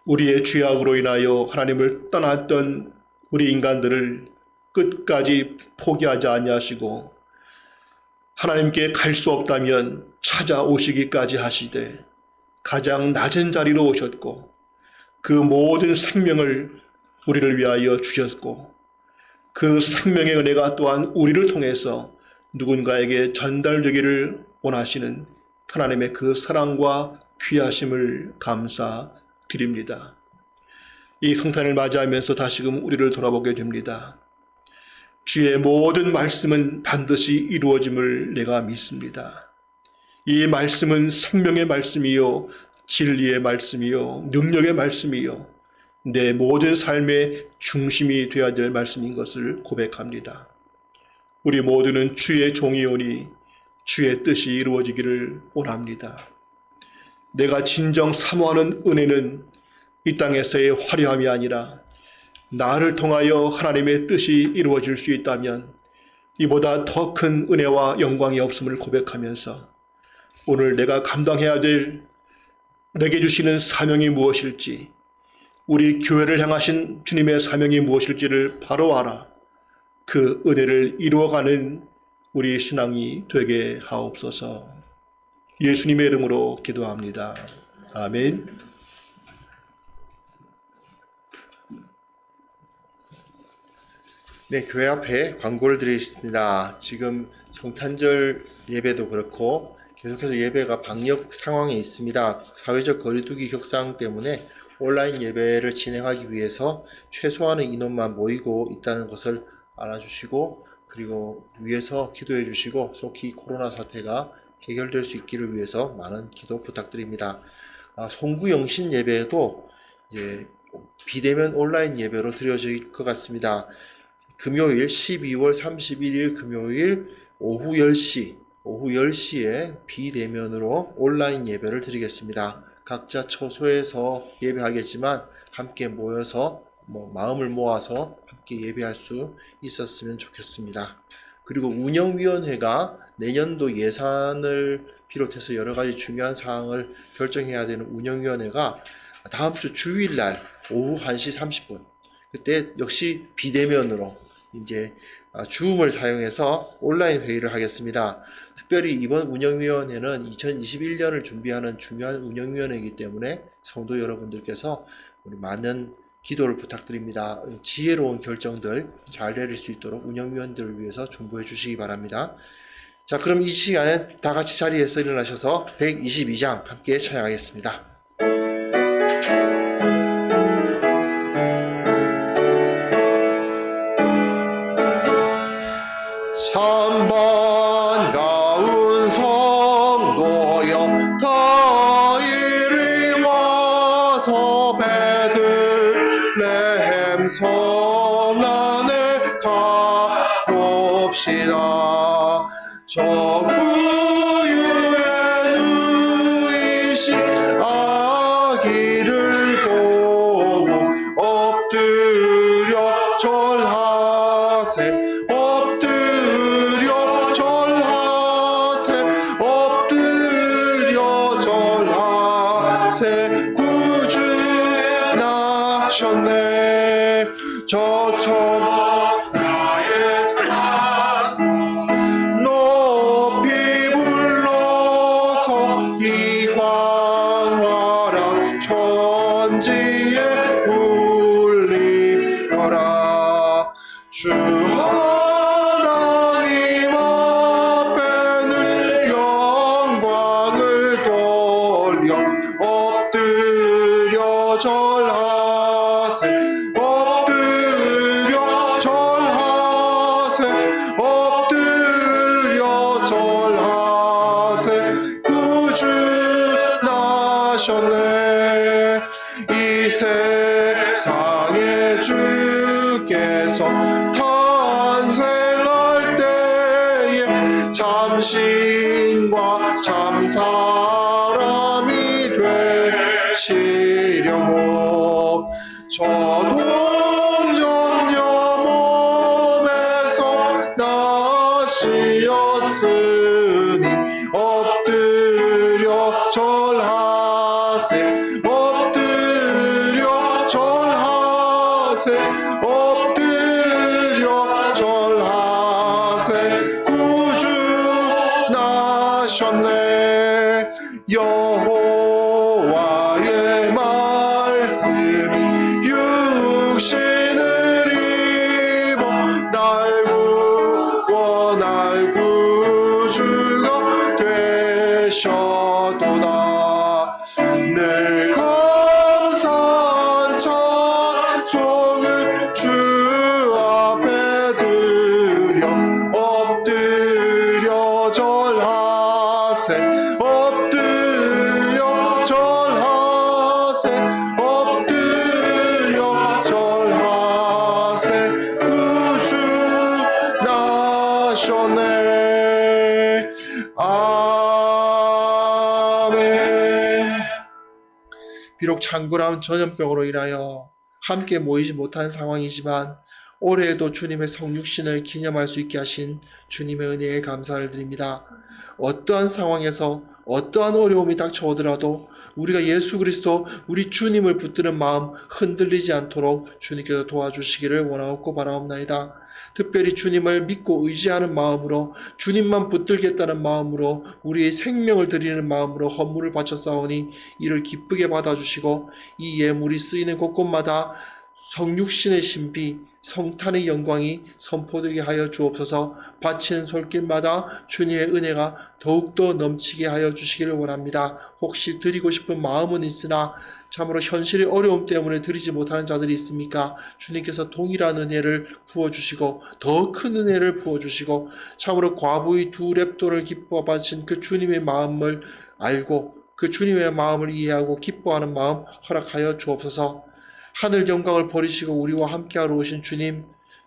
Speaker 3: 우리의 죄악으로 인하여 하나님을 떠났던 우리 인간들을 끝까지 포기하지 아니하시고 하나님께 갈 수 없다면 찾아오시기까지 하시되 가장 낮은 자리로 오셨고 그 모든 생명을 우리를 위하여 주셨고 그 생명의 은혜가 또한 우리를 통해서 누군가에게 전달되기를 원하시는 하나님의 그 사랑과 귀하심을 감사드립니다. 이 성탄을 맞이하면서 다시금 우리를 돌아보게 됩니다. 주의 모든 말씀은 반드시 이루어짐을 내가 믿습니다. 이 말씀은 생명의 말씀이요, 진리의 말씀이요, 능력의 말씀이요, 내 모든 삶의 중심이 되어야 될 말씀인 것을 고백합니다. 우리 모두는 주의 종이오니 주의 뜻이 이루어지기를 원합니다. 내가 진정 사모하는 은혜는 이 땅에서의 화려함이 아니라 나를 통하여 하나님의 뜻이 이루어질 수 있다면 이보다 더 큰 은혜와 영광이 없음을 고백하면서 오늘 내가 감당해야 될 내게 주시는 사명이 무엇일지, 우리 교회를 향하신 주님의 사명이 무엇일지를 바로 알아 그 은혜를 이루어가는 우리 신앙이 되게 하옵소서. 예수님의 이름으로 기도합니다. 아멘.
Speaker 2: 네, 교회 앞에 광고를 드리겠습니다. 지금 성탄절 예배도 그렇고 계속해서 예배가 방역 상황에 있습니다. 사회적 거리두기 격상 때문에 온라인 예배를 진행하기 위해서 최소한의 인원만 모이고 있다는 것을 알아주시고, 그리고 위해서 기도해 주시고 속히 코로나 사태가 해결될 수 있기를 위해서 많은 기도 부탁드립니다. 송구영신 예배도 이제 비대면 온라인 예배로 드려질 것 같습니다. 금요일 12월 31일 금요일 오후 10시에 비대면으로 온라인 예배를 드리겠습니다. 각자 처소에서 예배하겠지만 함께 모여서 마음을 모아서 함께 예배할 수 있었으면 좋겠습니다. 그리고 운영위원회가 내년도 예산을 비롯해서 여러 가지 중요한 사항을 결정해야 되는 운영위원회가 다음 주 주일날 오후 1시 30분 그때 역시 비대면으로 이제 줌을 사용해서 온라인 회의를 하겠습니다. 특별히 이번 운영위원회는 2021년을 준비하는 중요한 운영위원회이기 때문에 성도 여러분들께서 우리 많은 기도를 부탁드립니다. 지혜로운 결정들 잘 내릴 수 있도록 운영위원들을 위해서 중보해 주시기 바랍니다. 자, 그럼 이 시간에 다 같이 자리에서 일어나셔서 122장 함께 찬양하겠습니다. 참 반가운 성도여 다 이리 와서 베들레헴 성 안에 가봅시다. 저 우유에 누이신 아기를 보고 엎드려 절하세. 구주 나셨네. 저 천하의 산 높이 불러서 이 광활한 천지에 울리어라. 엎드려 절하세 구주 나셨네 이 세상에 주께서 탄생할 때에 참신과 참사람이 되시려고 저동정녀 몸에서 나시었으니 엎드려 절하세 엎드려 절하세 엎드려 절하세 구주 나셨네 여호와의 말씀이 육신을 입어 날 구워 날 구주가 되셨도다 늘 감사한 찬송을 주 앞에 드려 엎드려 절하세 엎드려 절하세 엎드려 절하세 구주 나셨네 아멘. 비록 창궐한 전염병으로 인하여 함께 모이지 못한 상황이지만 올해에도 주님의 성육신을 기념할 수 있게 하신 주님의 은혜에 감사를 드립니다. 어떠한 상황에서 어떠한 어려움이 닥쳐오더라도 우리가 예수 그리스도 우리 주님을 붙드는 마음 흔들리지 않도록 주님께서 도와주시기를 원하옵고 바라옵나이다. 특별히 주님을 믿고 의지하는 마음으로 주님만 붙들겠다는 마음으로 우리의 생명을 드리는 마음으로 헌물을 바쳤사오니 이를 기쁘게 받아주시고 이 예물이 쓰이는 곳곳마다 성육신의 신비 성탄의 영광이 선포되게 하여 주옵소서. 바치는 손길마다 주님의 은혜가 더욱더 넘치게 하여 주시기를 원합니다. 혹시 드리고 싶은 마음은 있으나 참으로 현실의 어려움 때문에 드리지 못하는 자들이 있습니까? 주님께서 동일한 은혜를 부어주시고 더 큰 은혜를 부어주시고 참으로 과부의 두 렙도를 기뻐 바친 그 주님의 마음을 알고 그 주님의 마음을 이해하고 기뻐하는 마음 허락하여 주옵소서. 하늘 영광을 버리시고 우리와 함께하러 오신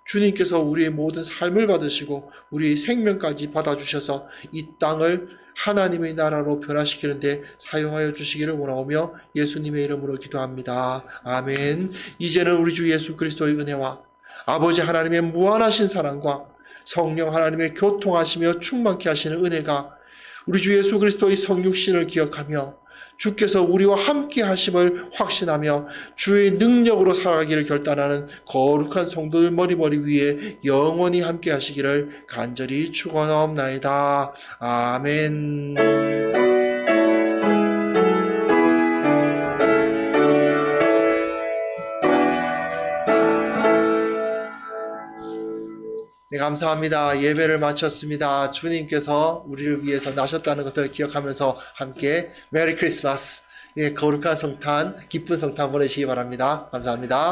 Speaker 2: 주님께서 우리의 모든 삶을 받으시고 우리의 생명까지 받아주셔서 이 땅을 하나님의 나라로 변화시키는데 사용하여 주시기를 원하오며 예수님의 이름으로 기도합니다. 아멘. 이제는 우리 주 예수 그리스도의 은혜와 아버지 하나님의 무한하신 사랑과 성령 하나님의 교통하시며 충만케 하시는 은혜가 우리 주 예수 그리스도의 성육신을 기억하며 주께서 우리와 함께 하심을 확신하며 주의 능력으로 살아가기를 결단하는 거룩한 성도들 머리머리 위에 영원히 함께 하시기를 간절히 축원하옵나이다. 아멘. 네, 감사합니다. 예배를 마쳤습니다. 주님께서 우리를 위해서 나셨다는 것을 기억하면서 함께 메리 크리스마스, 거룩한 성탄, 기쁜 성탄 보내시기 바랍니다. 감사합니다.